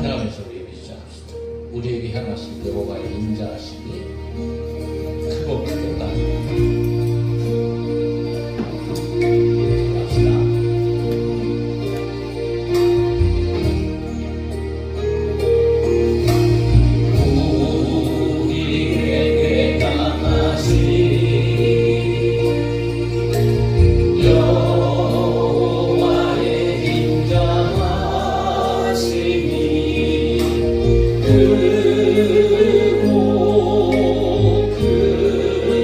찬양하면서 우리 시작합시다. 우리에게 향하신 여호와의 인자하심이 크고 크도다. 크고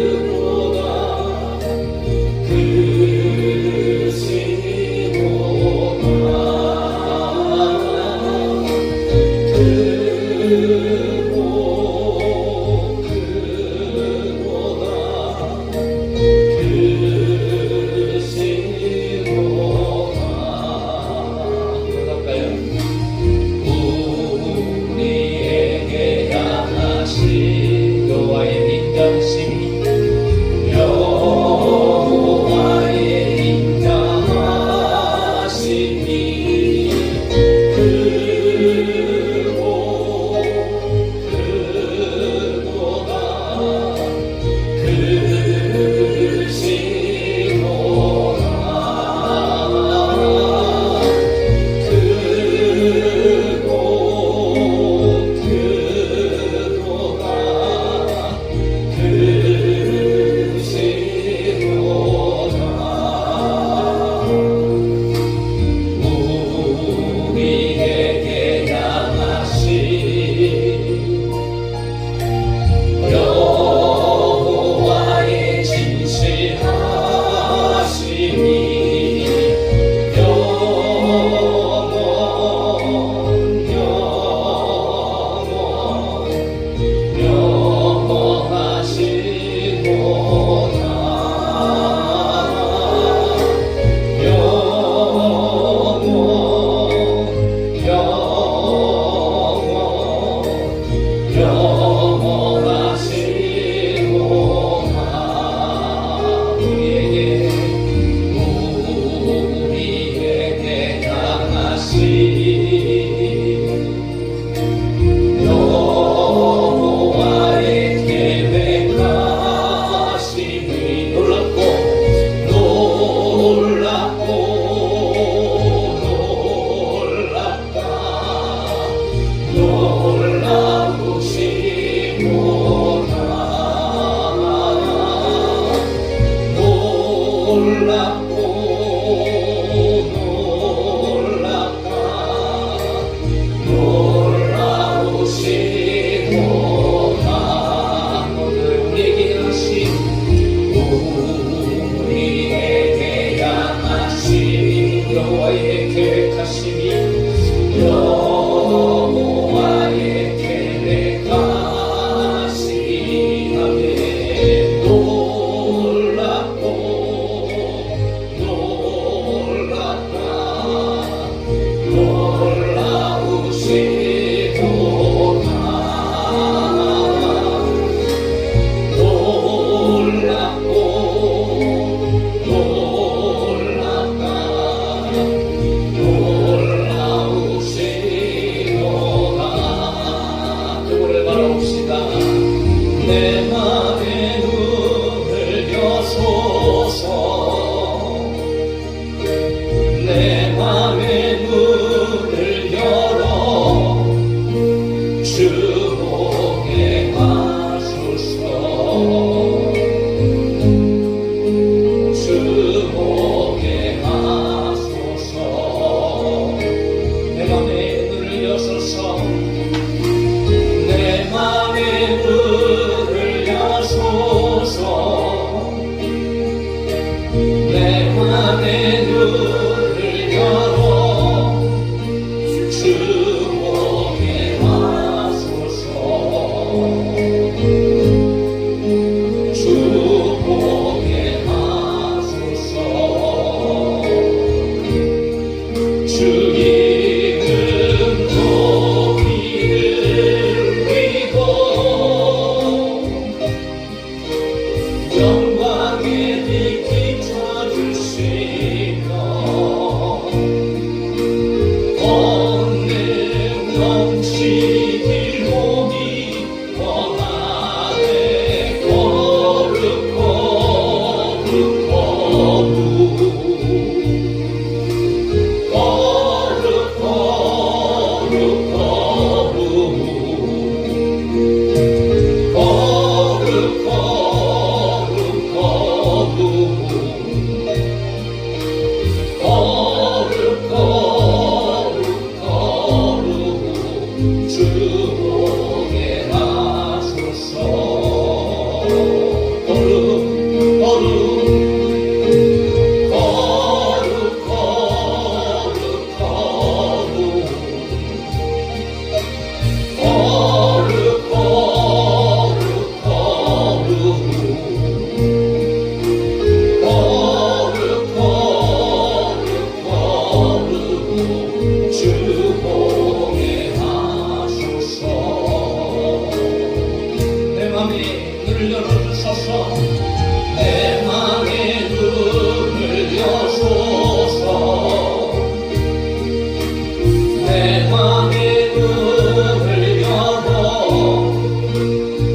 내 맘의 문을 열어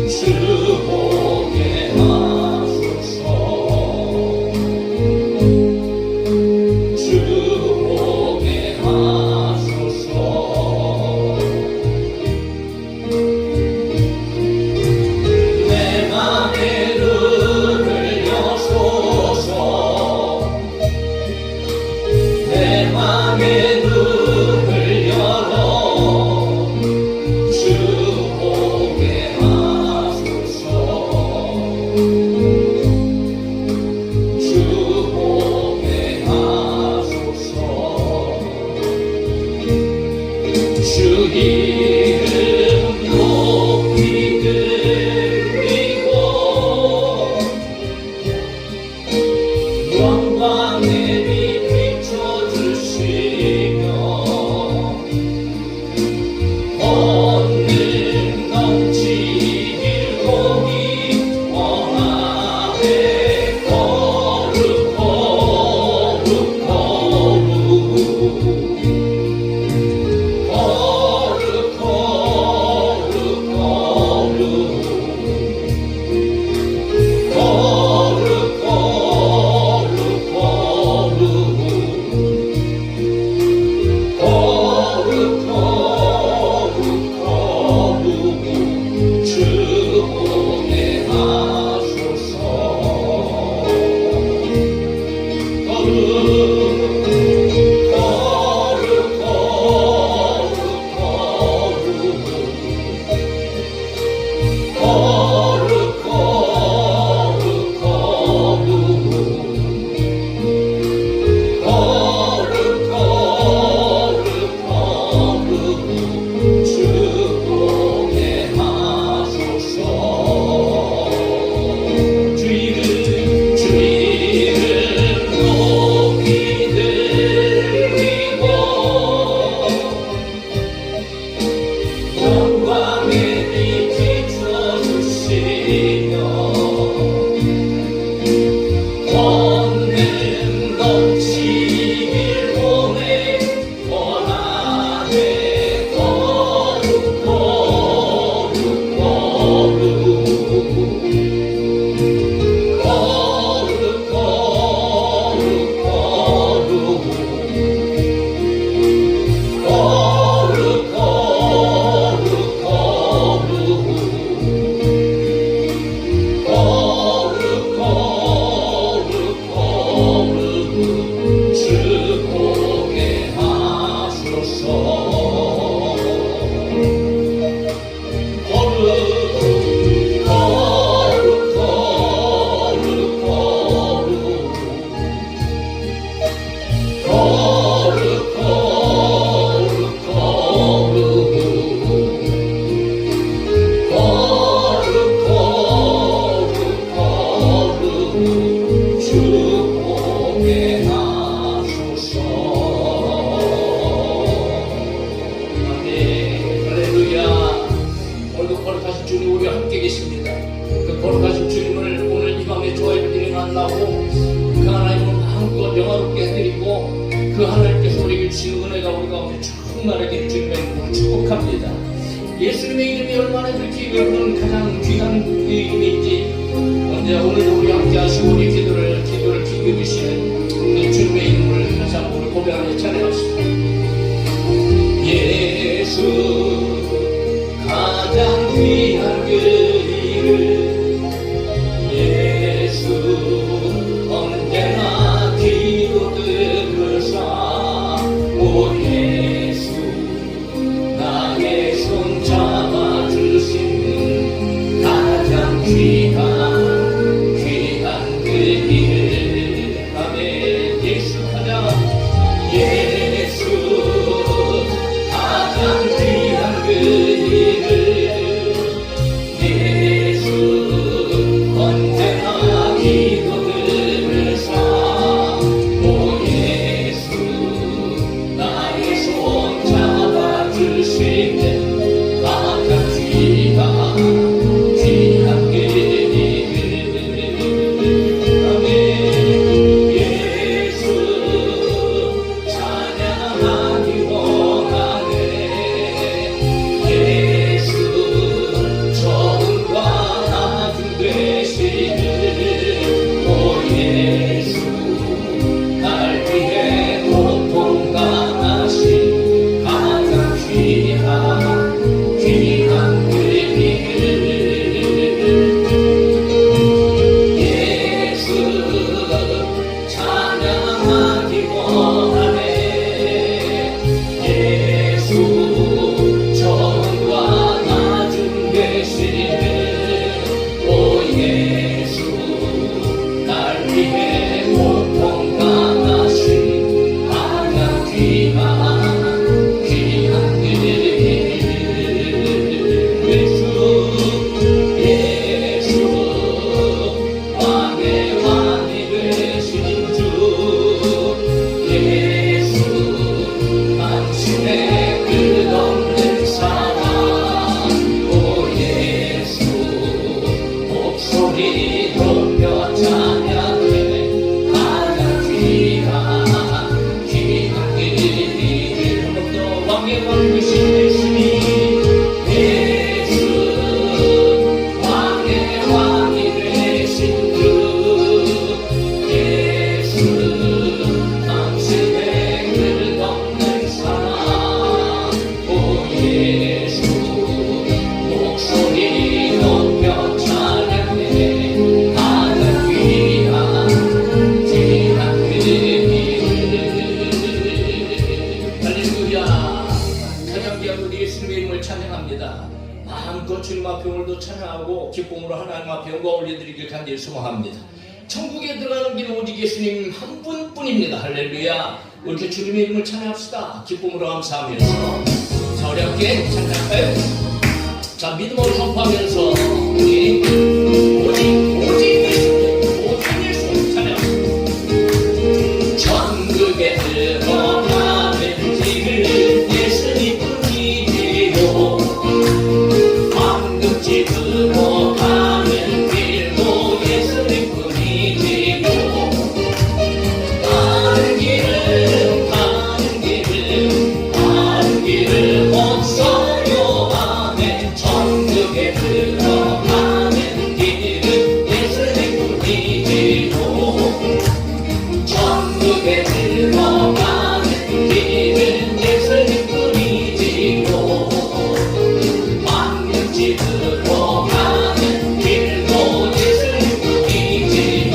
주 보게 하소서. 주 보게 하소서. 내 맘의 눈을 여소서. 내 맘의 눈을 열어 주 보게 하소서. 주 보게 하소서. 주 이름 높이 들리고 영광의 빛 비춰주시며 본능 넘치길 보기 원하네. 거룩 거룩 거룩 거룩 그 하나님께서 우리에게 주신 은혜가 우리 가운데 충만하게 주님의 이름으로 축복합니다. 예수님의 이름이 얼마나 그렇게 여러분 가장 귀한 이름인지 언제 오늘도 우리 함께 하시고 우리 기도를 기겨주시는 그 주님의 이름을 다시 한번 고백하며 찬양합시다. 예수 가장 귀한 그 이름 예수 언제나 기도들으사 오 예수 나의 손 잡아주신 가장 귀한 그 이름 아멘. 예수 가장 예수 가장 귀한 그 이름 예수 언제나 기도들으사 오 예수 나의 손 잡아주시는 가장 귀한 그 이름 아멘. 예수 찬양하기 원하네 왕의 왕 되신 예수님 예수 왕의 왕이 되신 주 예수 당신의 끝없는 사랑 오 예수 목소리 높여 찬양해 가장 귀한 귀한 할렐루야. 가장 귀한 우리 예수님의 이름을 찬양합니다. 마음껏 주님 앞에 오늘도 찬양하고 기쁨으로 하나님 앞에 영광 올려드리길 간절히 소망합니다. 천국에 들어가는 길 오직 예수님 한 분뿐입니다. 할렐루야. 이렇게 주님의 이름을 찬양합시다. 기쁨으로 감사하면서 자, 우리 함께 찬양할까요? 자, 믿음으로 선포하면서 우리 오직 예수님 찬양. 천국에 들어가는 길은 예수님뿐이지요 황금집으로 가는 길도 예수님뿐이지요 가는 길은 없어요 아멘 천국에 들어가는 길은 예수님뿐이지요 천국에 들어가는 길은 예수님뿐이지요 황금집으로 가는 길도 예수님뿐이지요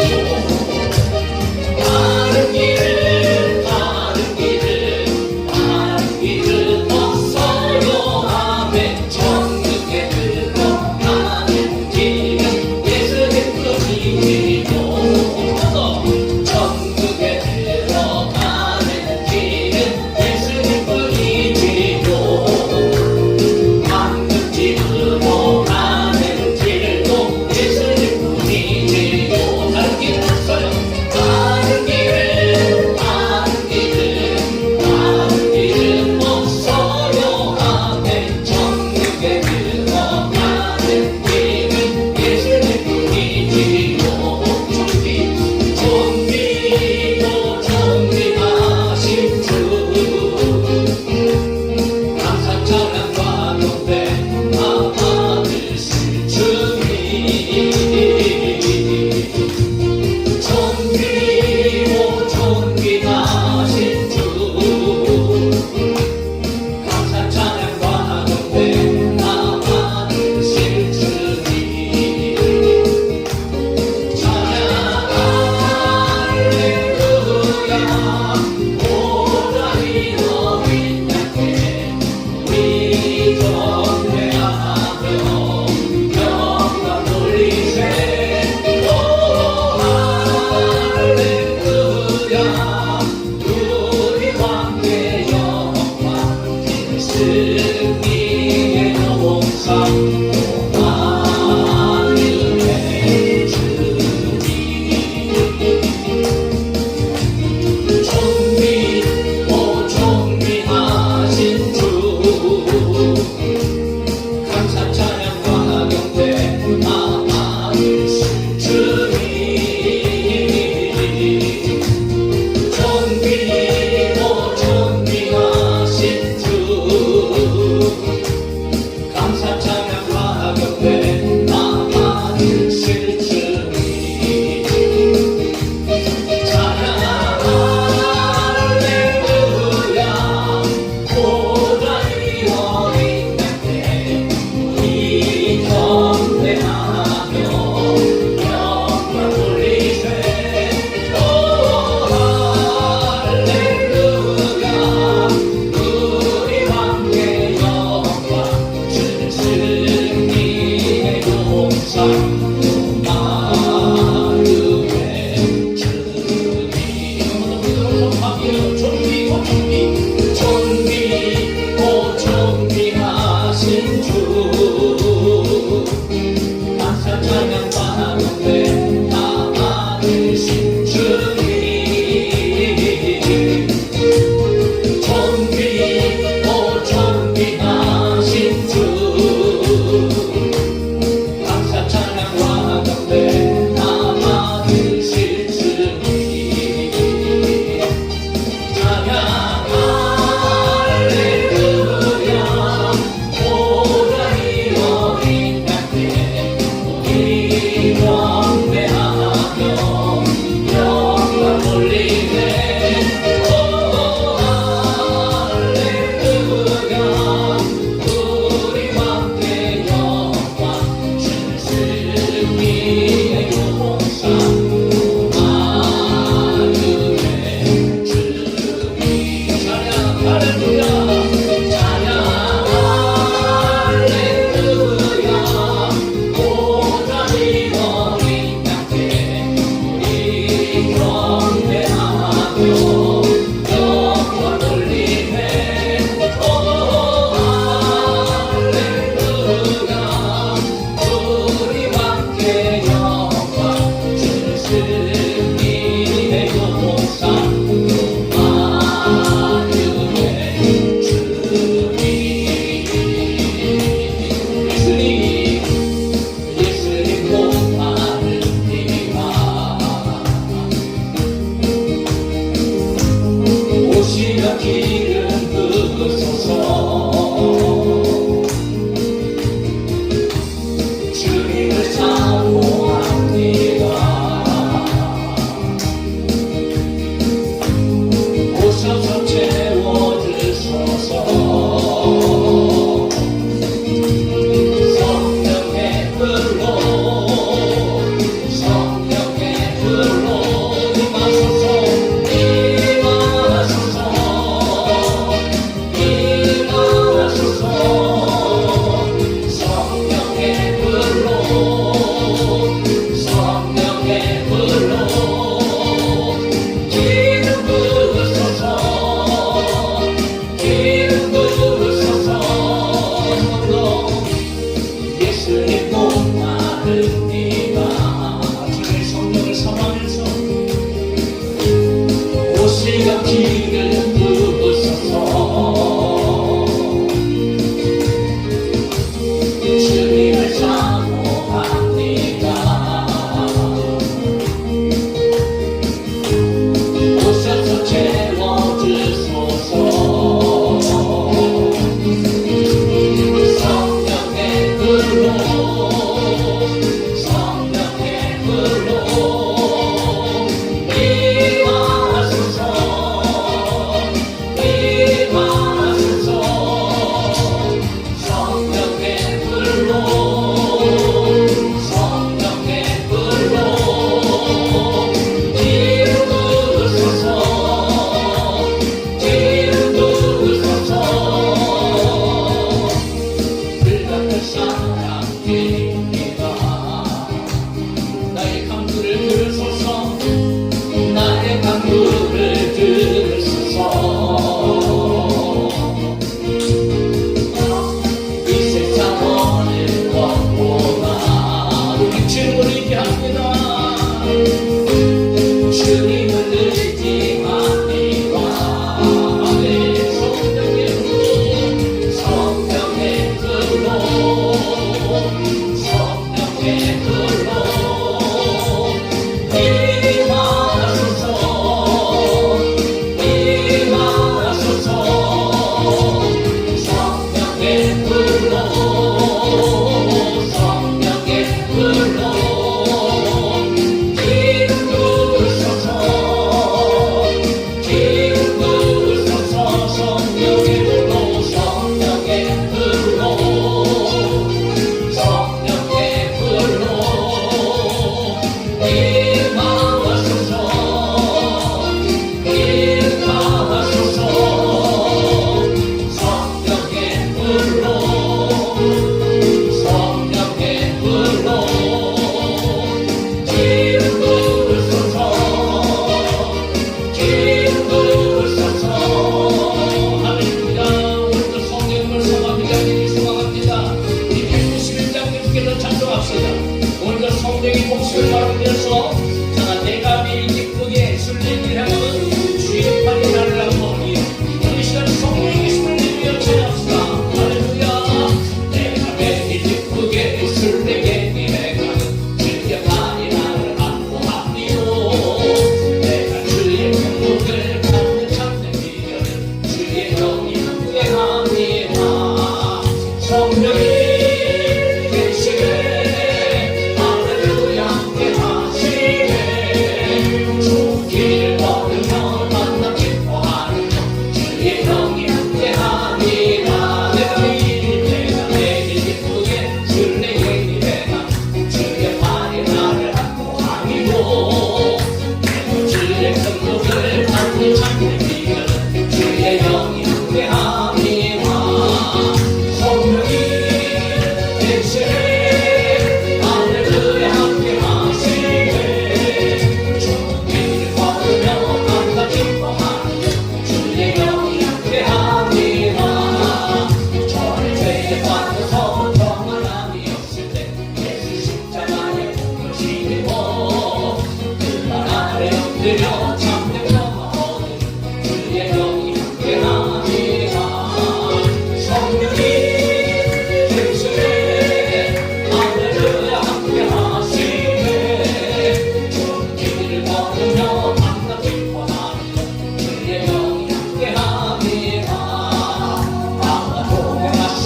다른 길은 없어요 아멘 천국에 들어가는 길은 예수님뿐이지요 천국에 들어가는 길은 예수님뿐이지요 황금집으로 가는 길도 예수님뿐이지요 다른 길은 없어요 다른 길은 없어요 아멘 천국에 들어가는 길은 예수님뿐이지요 존귀하신 주 감사 찬양과 경배 다 받으실 주님 존귀하신 주 감사 찬양과 경배 다 받으실 주님 찬양 할렐루야 오라리 너 빛나게 위전대하며 영광 돌리세 오 할렐루야 우리 왕의 영광 승리의 영상 하늘의 주님 존귀하신 주 감사 찬양과 경배 다 받으실 주님 존귀하신 주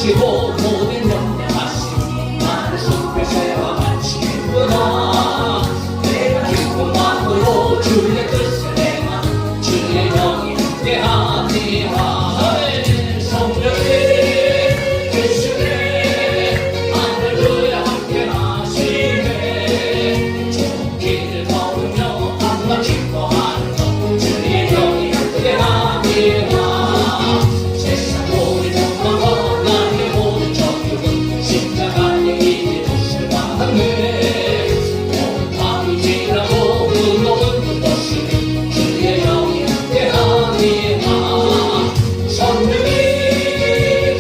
주시고 모든 영광하심 나를 손패세와 바치겠구나 내가 기쁜 마음으로 주의 뜻을 행하 주의 영이 함께하리라 성령이 계시네 할렐루야 함께하시네 좋은 길을 걸으며 밤낮 기뻐하는 것 주의 영이 함께하리라 세상 모든 욕망과 나의 모든 정욕은 십자가의 이기 도시를 받았네 온 밤이 지나고 그 녹은 것은 주의 영이 함께하리라 성령이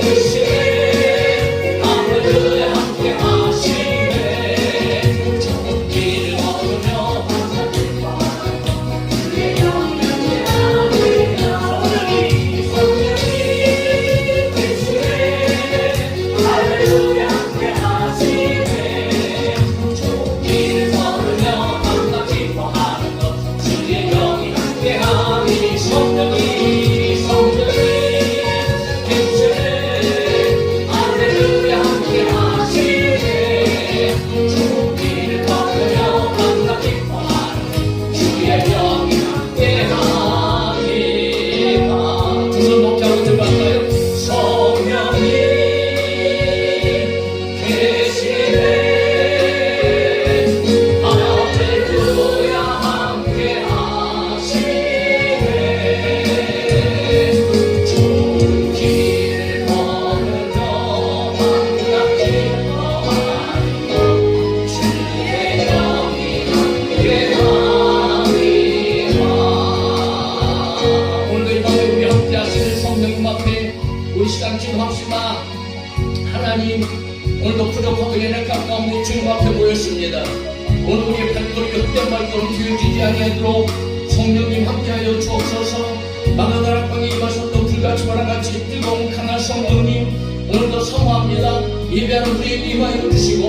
계시네 할렐루야 함께하시네 좋은 길을 걸으며 항상 기뻐하는 것 주의 영이 함께하리라 성령이 계시네 할렐루야 함께하시네 좋은 길을 걸으며 항상 기뻐하는 것 주의 영이 함께하니 성령이 계시네 할렐루야 함께하시네 좋은 길을 걸으며 항상 기뻐하는 주의 영이 함께하니라 두손 높이 한번 들어볼까요? 성령이 계시네 할렐루야 함께하시네 좋은 길을 걸으며 항상 기뻐하는 것 주의 영이 함께하니라 오늘도 이 밤에 우리 함께 하시는 성령님 앞에 우리 시간 기도합시다. 하나님 오늘도 부족하고 예날 가까운 우리 주님 앞에 모였습니다. 오늘 우리의 발걸음이 헛된 발걸음 뒤어지지 아니하도록 성령님 함께하여 주옵소서. 마가다락 방에 임하셨던 불같이 바람같이 뜨거운 강한 성령님 오늘도 사모합니다. 예배하는 우리에게 임하여 주시고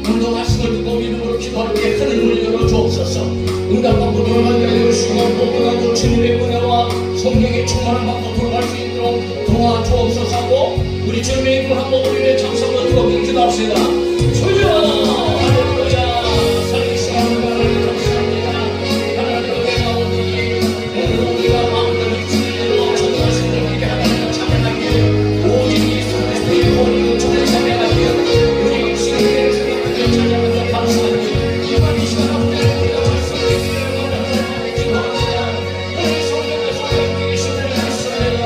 오늘도 말씀을 듣고 믿음으로 기도할 때 하늘문을 열어 주옵소서. 응답받고 돌아가게 하여 주시고 또다도 주님의 은혜와 성령의 충만한 받고 돌아갈 수 있도록 도와주옵소서 하고 우리 주님의 이름을 한번 우리의 장성으로 뜨겁게 기도합시다. 주여 할렐루야 살리신 하나님 감사합니다. 하나님 은혜가 오니 오늘 우리가 마음대로 주님으로 전도하시는 우리 하나님을 찬양하기를 오직 이 성도의 본인을 전에 찬양하기를 우리 육신의 생각하며 찬양하며 감사하기를 이번 이 시간 앞에 우리가 말씀을 드리는 하나님께 기도합니다. 우리 성령께서 우리에게 신뢰를 하시옵소서.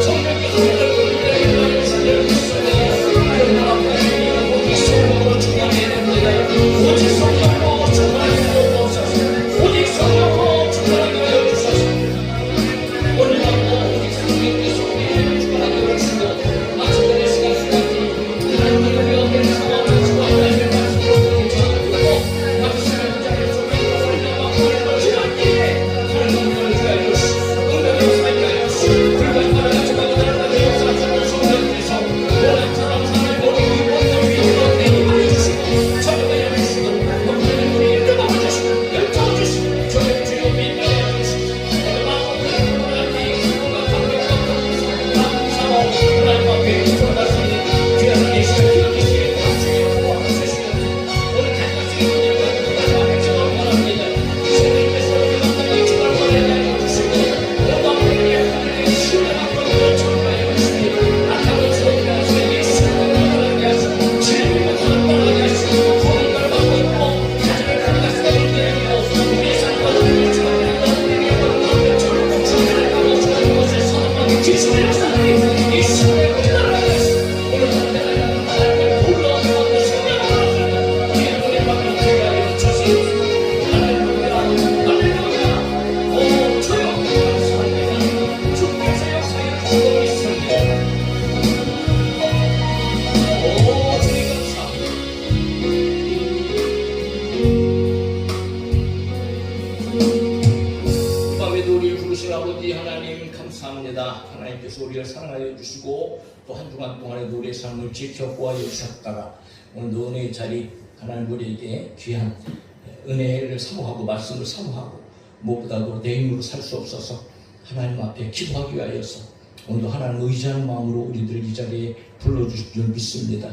성령께서 우리를 인도하여 주시옵소서. 하나님 앞에 오직 성령으로 충만해야 됩니다. 오직 성령으로 충만하게 하옵소서. 오직 성령으로 충만하게 하여 주소서. 오늘 밤도 오직 성령께서 우리를 충만하게 하시고 마침내 시간 수고하니 하나님의 은혜가 상황을 수고하는 말씀으로 전하고 말씀을 자리 속에 설명하고 하나님을 지나기에 다른 것들을 주하여 주시고 응답을 사하여 주시고 불과 바라가 주가고 나라가 역사하시는 성령께서 모든 사람 사람의 모든 원망 위기로 대입하여 주시고 참여하여 주시고 영적인 우리의 뜨거워 주시고 열정을 주시고 주의 주여 민감하여 주시고 마음을 하나님의 기쁨과 감격과 감사와 하나님 앞에 기도하시니 귀한 이 시간 기억하시기를 주의 구원 주시옵소서. 오늘 갈까지 하나님 앞에 기도를 원합니다. 성령께서 우리 만나게 기도를 원하여 주시고 모든 우리의 하나님의 신뢰받고 전하여 주시고 악함을 주옵소서. 예수님을 만나게 하시고 진리를 만나게 하시고 구원을 받고 있고 가정을 가져가시고 있고 우리의 삶과 우리의 주관과 우리의 영광과 저를 주님을 가고 주하는 것을 선언하게 기술을 역사하니 이 시간에 우리나라가 하시고 오늘 하나님의 하나님의 놀라운 성령을 우리의 눈에 받는 기회가 되어 주시옵소서. 할렐루야 할렐루야 오 주여 감사합니다. 주께서 역사해 주시고 있습니다. 오 주님 감사합니다. 이 밤에도 우리를 부르신 아버지 하나님 감사합니다. 하나님께서 우리를 사랑하여 주시고 또 한 주간 동안에도 우리의 삶을 지켜보아 주셨다가 오늘도 은혜의 자리 하나님 우리에게 귀한 은혜를 사모하고 말씀을 사모하고 무엇보다도 내 힘으로 살 수 없어서 하나님 앞에 기도하기 위하여서 오늘도 하나님 의지하는 마음으로 우리들을 이 자리에 불러주실 줄 믿습니다.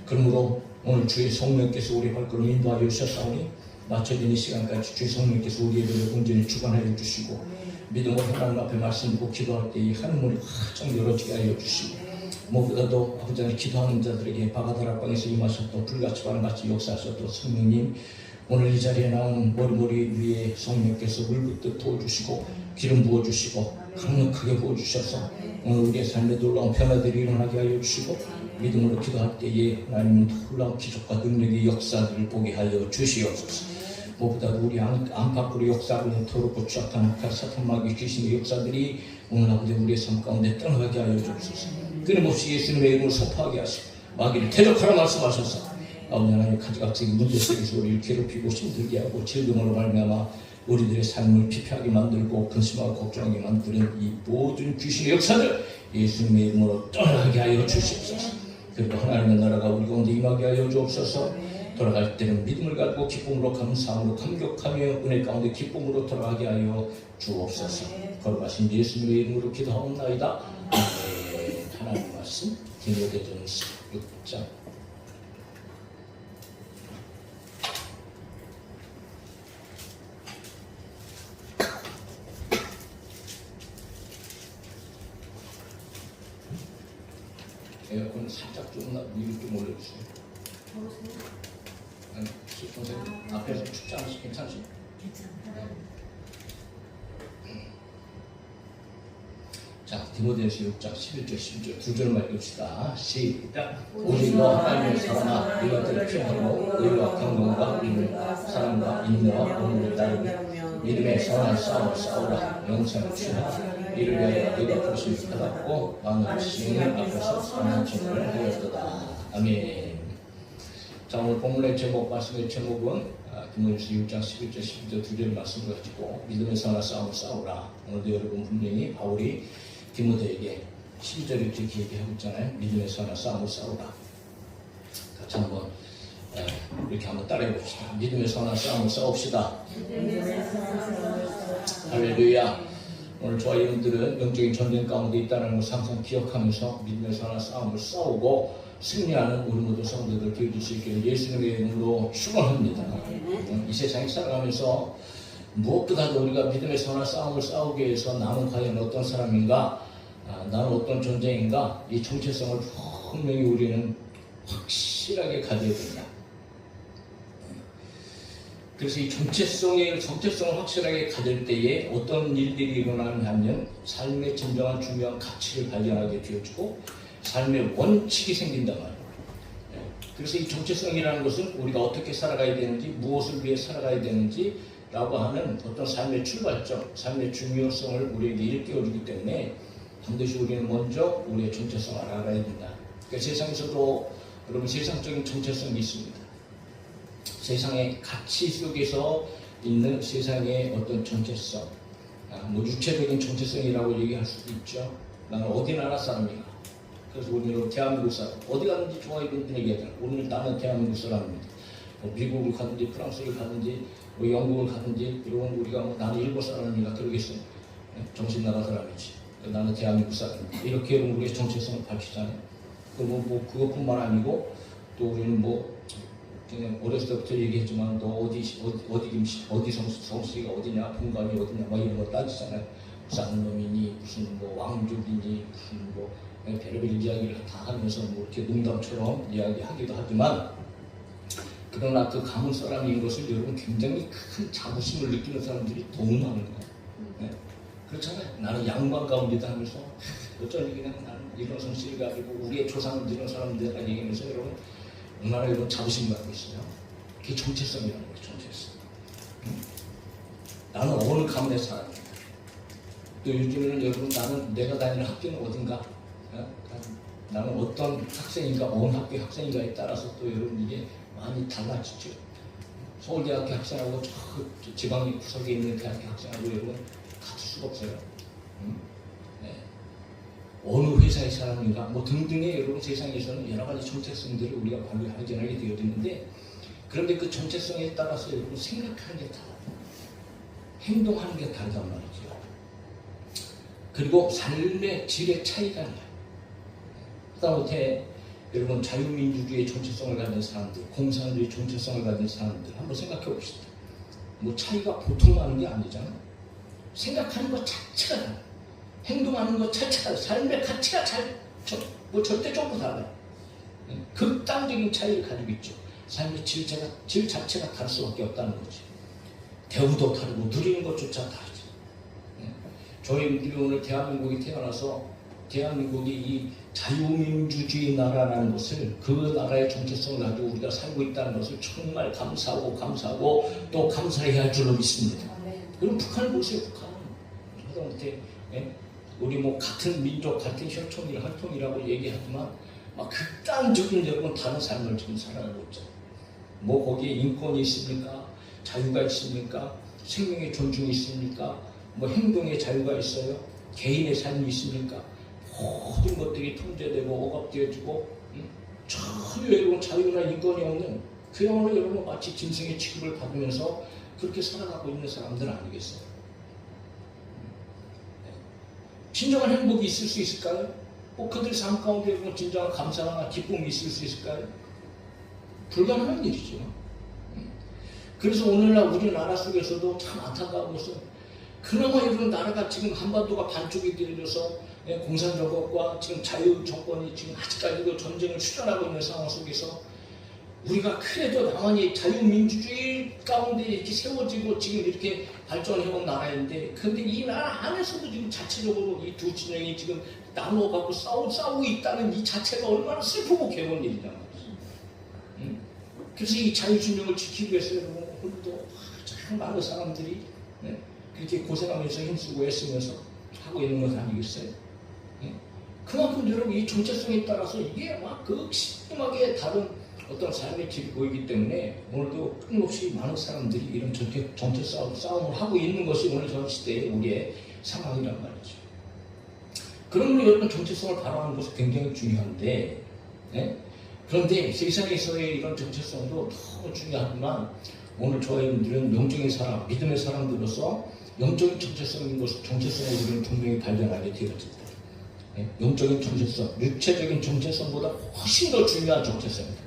그러므로 오늘 주의 성령께서 우리 발걸음 인도하여 주셨사오니 맞춰지는 시간까지 주의 성령께서 우리에게 온전히 주관하여 주시고 믿음으로 하나님 앞에 말씀 듣고 기도할 때 이 하늘문이 활짝 열어지게 하여 주시고 무엇보다도 아버지 하나님 기도하는 자들에게 바가다락방에서 임하셨던 불같이 바람같이 역사하셨던 성령님, 오늘 이 자리에 나온 머리 위에 성령께서 물 붓듯 부어주시고 기름 부어주시고 강력하게 부어주셔서 오늘 우리의 삶에 놀라운 변화들이 일어나게 하여 주시고 믿음으로 기도할 때에 하나님은 놀라운 기적과 능력의 역사들을 보게 하여 주시옵소서. 무엇보다도 우리 안팎으로 역사하는 더럽고 추악한 사탄 마귀 귀신의 역사들이 오늘 아버지 우리의 삶 가운데 떠나가게 하여 주옵소서. 끊임없이 예수님의 이름을 선포하게 하시고 마귀를 대적하라 말씀하셔서 아버지 하나님 가지각색의 문제 속에서 우리를 괴롭히고 힘들게 하고 질병으로 말미암아 우리들의 삶을 피폐하게 만들고 근심하고 걱정하게 만드는 이 모든 귀신의 역사들 예수님의 이름으로 떠나게 하여 주시옵소서. 그리고 하나님의 나라가 우리 가운데 임하게 하여 주옵소서. 돌아갈 때는 믿음을 가지고 기쁨으로 감사함으로 감격하며 은혜 가운데 기쁨으로 돌아가게 하여 주옵소서. 걸어가신 예수님의 이름으로 기도하옵나이다. 하나님 말씀 디모데전서 6장 에어컨 살짝 좀 위로 좀 올려주세요. 아니, 선생님 앞에서 춥지 않으시 괜찮으시? 괜찮아요. 자, 디모데전서 6장 11절 12절 두 절만 읽읍시다. 시작. 오직 너 하나님의 사랑아 네가 들을 피하고 의와 경건과 사랑과 인내와 온유를 따르며 믿음의 선한 싸움을 싸우라. 영생을 취하라. 이를 위하여 네가 그것을 받았고 많은 시인을 앞에서 선한 증거를 하였도다. 아멘. 자, 오늘 본문의 제목, 말씀의 제목은 디모데전서 6장 11절 12절 두 절 말씀을 가지고 믿음의 선한 싸움을 싸우라. 오늘도 여러분 분명히 바울이 디모데에게 12절 이렇게 얘기하고 있잖아요. 믿음의 선한 싸움을 싸우라. 같이 한번 이렇게 한번 따라해 봅시다. 믿음의 선한 싸움을 싸웁시다. 할렐루야. 오늘 저와 여러분들은 영적인 전쟁 가운데 있다는 것을 항상 기억하면서 믿음의 선한 싸움을 싸우고 승리하는 우리 모든 성도들 되어줄 수 있기를 예수님의 이름으로 축원합니다. 이 세상에 살아가면서 무엇보다도 우리가 믿음의 선한 싸움을 싸우기 위해서 나는 과연 어떤 사람인가, 나는 어떤 존재인가, 이 정체성을 분명히 우리는 확실하게 가져야 된다. 그래서 이 정체성을 확실하게 가질 때에 어떤 일들이 일어나냐면 삶의 진정한 중요한 가치를 발견하게 되어주고 삶의 원칙이 생긴단 말이에요. 그래서 이 정체성이라는 것은 우리가 어떻게 살아가야 되는지, 무엇을 위해 살아가야 되는지 라고 하는 어떤 삶의 출발점, 삶의 중요성을 우리에게 일깨워주기 때문에 반드시 우리는 먼저 우리의 정체성을 알아야 된다. 그러니까 세상에서도 여러분 세상적인 정체성이 있습니다. 세상의 가치 속에서 있는 세상의 어떤 정체성, 뭐 육체적인 정체성이라고 얘기할 수도 있죠. 나는 어디 나라 사람인가. 그래서 우리는 대한민국 사람, 어디 가든지 좋아요 이런 얘기하잖아요. 오늘 나는 대한민국 사람입니다. 뭐 미국을 가든지 프랑스를 가든지 뭐 영국을 가든지 이런 우리가 뭐 나는 일본 사람이니까 그러겠어요. 정신 나간 사람이지. 나는 대한민국 사람입니다. 이렇게 우리의 정체성을 밝히잖아요. 뭐 그것뿐만 아니고 또 우리는 뭐 그냥 어렸을 때부터 얘기했지만 너 어디 성씨가 어디냐, 본관이 어디냐, 막 이런 거 따지잖아요. 싼 놈이니 무슨 뭐 왕족이니 무슨 뭐 별의별 이야기를 다 하면서 뭐 이렇게 농담처럼 이야기하기도 하지만 그러나 그 가문 사람인 것을 여러분 굉장히 큰 자부심을 느끼는 사람들이 너무 많은 거예요. 네? 그렇잖아요. 나는 양반 가운데다 하면서 어쩌니 그냥 나는 이런 성씨를 가지고 우리의 조상은 이런 사람들이라 얘기하면서 여러분 얼마나 이런 자부심을 갖고 있어요. 그게 정체성이라는 거예요. 정체성. 나는 어느 가문의 사람입니다. 또 요즘에는 여러분 나는 내가 다니는 학교는 어딘가, 나는 어떤 학생인가, 어느 학교의 학생인가에 따라서 또 여러분 이게 많이 달라지죠. 서울대학교 학생하고 저 지방 구석에 있는 대학교 학생하고 여러분 같을 수가 없어요. 네. 어느 회사의 사람인가 뭐 등등의 여러분 세상에서는 여러 가지 정체성들을 우리가 발견하게 되어 있는데, 그런데 그 정체성에 따라서 여러분 생각하는 게 달라요. 행동하는 게 다르단 말이죠. 그리고 삶의 질의 차이가 나요. 하다못해 여러분 자유민주주의의 정체성을 가진 사람들, 공산주의 정체성을 가진 사람들 한번 생각해 봅시다. 뭐 차이가 보통 많은 게 아니잖아요. 생각하는 것 자체가 달라요. 행동하는 것 자체가 달라요. 삶의 가치가 절대적으로 달라요. 극단적인 차이를 가지고 있죠. 삶의 질 자체가 다를 수밖에 없다는 거죠. 대우도 다르고 누리는 것조차 다르죠. 저희들이 오늘 대한민국이 태어나서 대한민국이 이 자유민주주의 나라라는 것을, 그 나라의 정체성을 가지고 우리가 살고 있다는 것을 정말 감사하고 또 감사해야 할 줄로 믿습니다. 그럼 북한을 보세요. 북한 하다못해 우리 뭐 같은 민족, 같은 혈통이라고 얘기하지만 막 극단적인 여러분 다른 삶을 지금 살아가고 있죠. 뭐 거기에 인권이 있습니까? 자유가 있습니까? 생명의 존중이 있습니까? 뭐 행동의 자유가 있어요? 개인의 삶이 있습니까? 모든 것들이 통제되고 억압되어지고 전혀 여러분 자유나 인권이 없는, 그야말로 여러분 마치 짐승의 취급을 받으면서 그렇게 살아가고 있는 사람들 아니겠어요? 진정한 행복이 있을 수 있을까요? 그들 삶 가운데 진정한 감사나 기쁨이 있을 수 있을까요? 불가능한 일이죠. 그래서 오늘날 우리나라 속에서도 참 안타까운 것은, 그나마 이런 나라가 지금 한반도가 반쪽이 되어져서 공산정권과 지금 자유정권이 지금 아직까지도 전쟁을 수련하고 있는 상황 속에서 우리가 그래도 나만이 자유민주주의 가운데 이렇게 세워지고 지금 이렇게 발전해온 나라인데, 그런데 이 나라 안에서도 지금 자체적으로 이 두 진영이 지금 나누어갖고 싸우고 있다는 이 자체가 얼마나 슬프고 괴로운 일이란 말이죠. 그래서 이 자유진영을 지키기 위해서 여러분 오늘도 참 많은 사람들이 그렇게 고생하면서 힘쓰고 애쓰면서 하고 있는 것 아니겠어요? 그만큼 여러분 이 정체성에 따라서 이게 막 극심하게 다른 어떤 삶의 질이 보이기 때문에 오늘도 끊임없이 많은 사람들이 이런 정체 싸움을 하고 있는 것이 오늘 전 시대의 우리의 상황이란 말이죠. 그러므로 여러분 정체성을 바라보는 것이 굉장히 중요한데, 그런데 세상에서의 이런 정체성도 너무 중요하지만 오늘 저희들은 영적인 사람, 믿음의 사람들로서 영적인 정체성을 우리는 분명히 발견하게 되어집니다. 영적인 정체성, 육체적인 정체성보다 훨씬 더 중요한 정체성입니다.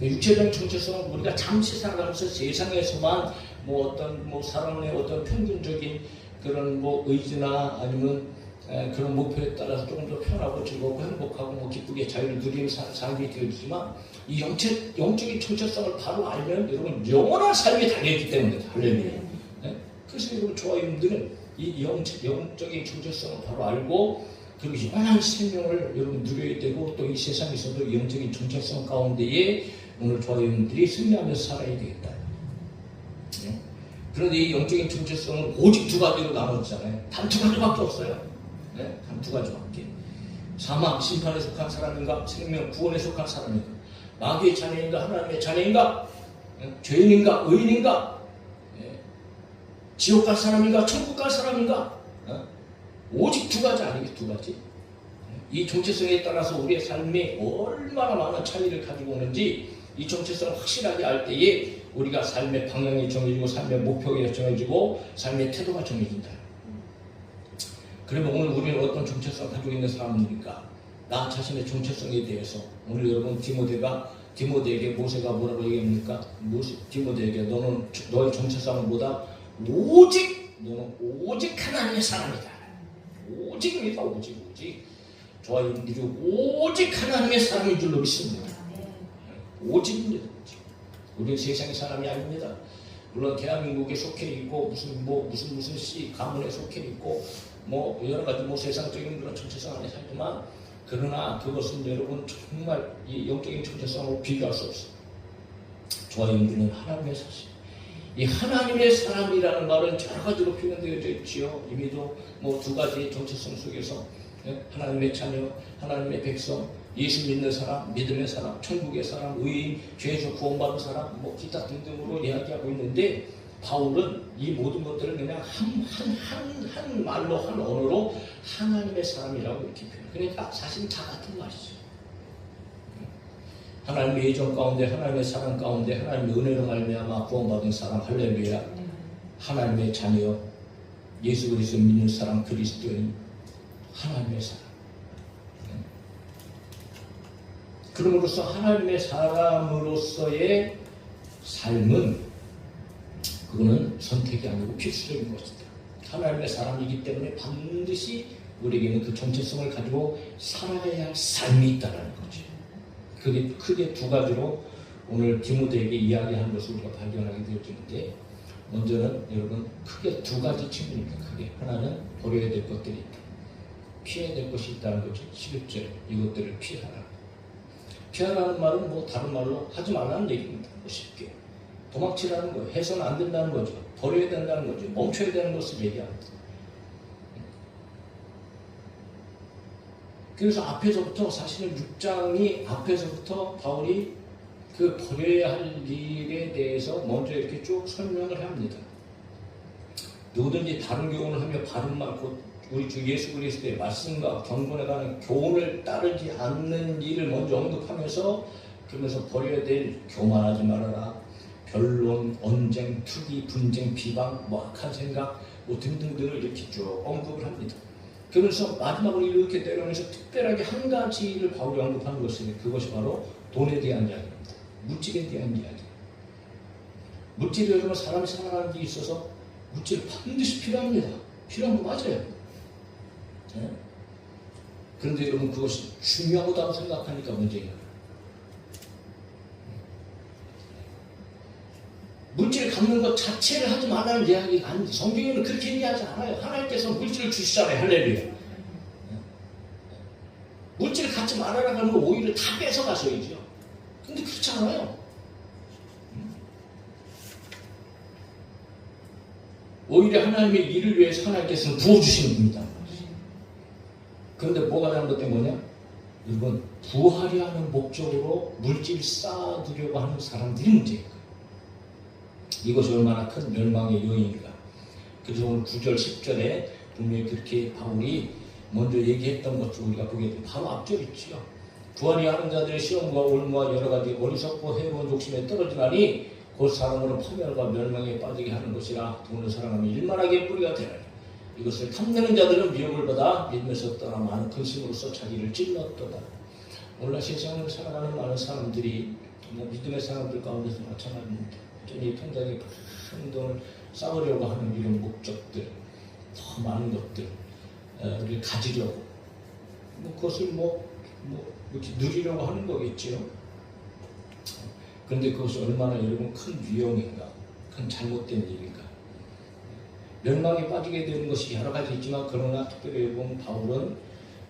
육체적인 정체성은 우리가 잠시 살아가면서 세상에서만 어떤 사람의 어떤 평균적인 그런 의지나 아니면 그런 목표에 따라서 조금 더 편하고 즐겁고 행복하고 기쁘게 자유를 누리는 삶이 되어지지만, 이 영적인 정체성을 바로 알면 여러분 영원한 삶이 달려있기 때문에 할렐루야. 그래서 여러분 저와 여러분들은 이 영적인 정체성을 바로 알고 그리고 영원한 생명을 여러분 누려야 되고, 또 이 세상에서도 영적인 정체성 가운데에 오늘 저와 여러분들이 승리하면서 살아야 되겠다. 그런데 이 영적인 정체성은 오직 두 가지로 나눠지잖아요. 단 두 가지밖에 없어요. 단 두 가지밖에. 사망, 심판에 속한 사람인가? 생명, 구원에 속한 사람인가? 마귀의 자녀인가? 하나님의 자녀인가? 죄인인가? 의인인가? 지옥 갈 사람인가? 천국 갈 사람인가? 오직 두 가지 아니겠, 두 가지. 이 정체성에 따라서 우리의 삶이 얼마나 많은 차이를 가지고 오는지 이 정체성을 확실하게 알 때에 우리가 삶의 방향이 정해지고 삶의 목표가 정해지고 삶의 태도가 정해진다. 그러면 오늘 우리는 어떤 정체성을 가지고 있는 사람입니까? 나 자신의 정체성에 대해서 오늘 여러분 디모데에게 모세가 뭐라고 얘기합니까? 디모데에게 너는 너의 정체성은 뭐다? 너는 오직 하나님의 사람이다. 오직입니다. 오직. 저와 여러분들이 오직 하나님의 사람인 줄로 믿습니다. 오직입니다. 우리는 세상의 사람이 아닙니다. 물론 대한민국에 속해 있고 무슨 씨 가문에 속해 있고 여러 가지 세상적인 그런 정체성 안에 살지만, 그러나 그것은 여러분 정말 이 영적인 정체성으로 비교할 수 없어요. 저와 여러분들은 하나님의 사실. 이 하나님의 사람이라는 말은 여러 가지로 표현되어져 있지요. 이미도 두 가지 정체성 속에서 하나님의 자녀, 하나님의 백성, 예수 믿는 사람, 믿음의 사람, 천국의 사람, 의인, 죄에서 구원받은 사람, 기타 등등으로 이야기하고 있는데, 바울은 이 모든 것들을 그냥 한 말로, 한 언어로 하나님의 사람이라고 이렇게 표현해요. 그러니까 사실 다 같은 말이죠. 하나님의 예정 가운데, 하나님의 사랑 가운데, 하나님의 은혜로 말미암아 구원받은 사람, 할렐루야. 하나님의 자녀, 예수 그리스도 믿는 사람, 그리스도인, 하나님의 사람. 그럼으로써 하나님의 사람으로서의 삶은 그거는 선택이 아니고 필수적인 것이다. 하나님의 사람이기 때문에 반드시 우리에게는 그 정체성을 가지고 살아야 할 삶이 있다는 거죠. 그게 크게 두 가지로 오늘 디모데에게 이야기하는 것을 우리가 발견하게 되어지는데, 먼저는 여러분 크게 두 가지 측면입니다. 크게 하나는 버려야 될 것들이 있다, 피해야 될 것이 있다는 거죠. 11절 이것들을 피하라. 피하라는 말은 뭐 다른 말로 하지 말라는 얘기입니다. 쉽게 도망치라는 거예요. 해서는 안 된다는 거죠. 버려야 된다는 거죠. 멈춰야 되는 것을 얘기합니다. 그래서 앞에서부터 사실은 6장이 앞에서부터 바울이 그 버려야 할 일에 대해서 먼저 이렇게 쭉 설명을 합니다. 누구든지 다른 교훈을 하며 바른 말, 곧 우리 주 예수 그리스도의 말씀과 경건에 관한 교훈을 따르지 않는 일을 먼저 언급하면서, 그러면서 버려야 될 교만하지 말아라, 변론, 언쟁, 투기, 분쟁, 비방, 뭐 악한 생각 뭐 등등등을 이렇게 쭉 언급을 합니다. 그러면서 마지막으로 이렇게 내려오면서 특별하게 한 가지를 바울이 언급하는 것은 그것이 바로 돈에 대한 이야기입니다. 물질에 대한 이야기. 물질이 여러분 사람이 살아가는 데 있어서 물질이 반드시 필요합니다. 필요한 거 맞아요. 네? 그런데 여러분 그것이 중요하다고 생각하니까 문제예요. 물질을 갖는 것 자체를 하지 말라는 이야기가 아닌데, 성경에는 그렇게 얘기하지 않아요. 하나님께서 물질을 주시잖아요. 할렐루야. 물질을 갖지 말아라 하는 거 오히려 다 뺏어가셔야죠. 근데 그렇지 않아요. 오히려 하나님의 일을 위해서 하나님께서는 부어주시는 분이다. 그런데 뭐가 잘못된 거냐? 여러분, 부하려 하는 목적으로 물질 쌓아두려고 하는 사람들이 문제예요. 이것이 얼마나 큰 멸망의 요인인가. 그래서 오늘 9절 10절에 분명히 그렇게 바울이 먼저 얘기했던 것을 우리가 보게 되면 바로 앞절 있죠. 부하려 하는 자들의 시험과 올무와 여러 가지 어리석고 해로운 욕심에 떨어지나니 곧 사람으로 파멸과 멸망에 빠지게 하는 것이라. 돈을 사랑하면 일만하게 뿌리가 되나니 이것을 탐내는 자들은 미움을 받아 믿음에서 떠나 많은 근심으로써 자기를 찔렀도다. 오늘날 세상을 살아가는 많은 사람들이 믿음의 사람들 가운데서 마찬가지입니다. 이 통장에 큰 돈을 쌓으려고 하는 이런 목적들, 더 많은 것들을 가지려고, 그것을 이렇게 누리려고 하는 거겠죠. 그런데 그것이 얼마나 여러분 큰 위험인가, 큰 잘못된 일인가. 멸망에 빠지게 되는 것이 여러 가지 있지만, 그러나 특별히 여러분 바울은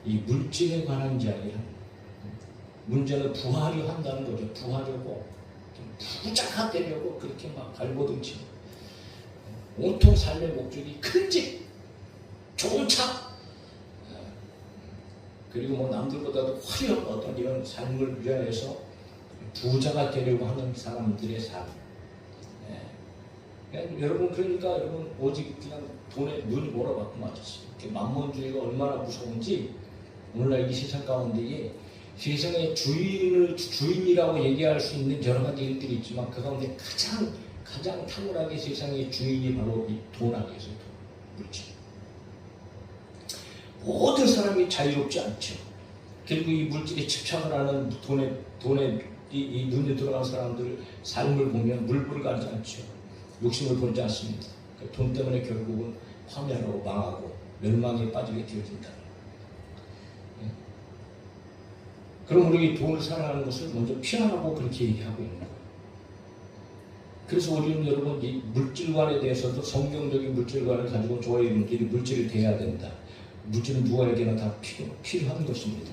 이 물질에 관한 이야기를 합니다. 문제는 부하려 한다는 거죠. 부하려고, 부자가 되려고 그렇게 막 발버둥치고, 온통 삶의 목적이 큰 집, 좋은 차, 그리고 남들보다도 화려한 어떤 이런 삶을 위하여서 부자가 되려고 하는 사람들의 삶. 여러분, 그러니까 여러분 오직 그냥 돈에 눈이 몰아받고 맞았어요. 만몬주의가 얼마나 무서운지 오늘날 이 세상 가운데에 세상의 주인이라고 얘기할 수 있는 여러 가지 일들이 있지만, 그 가운데 가장 탁월하게 세상의 주인이 바로 이 돈 안에서 물질. 모든 사람이 자유롭지 않죠. 그리고 이 물질에 집착을 하는 돈에 이 눈에 들어간 사람들의 삶을 보면 물불을 가리지 않죠. 욕심을 버리지 않습니다. 돈 때문에 결국은 파멸하고 망하고 멸망에 빠지게 되어진다. 그럼 우리 돈을 사랑하는 것을 먼저 피하라고 그렇게 얘기하고 있는 거예요. 그래서 우리는 여러분 이 물질관에 대해서도 성경적인 물질관을 가지고 저와 여러분들이 물질을 대해야 된다. 물질은 누구에게나 다 필요한 것입니다.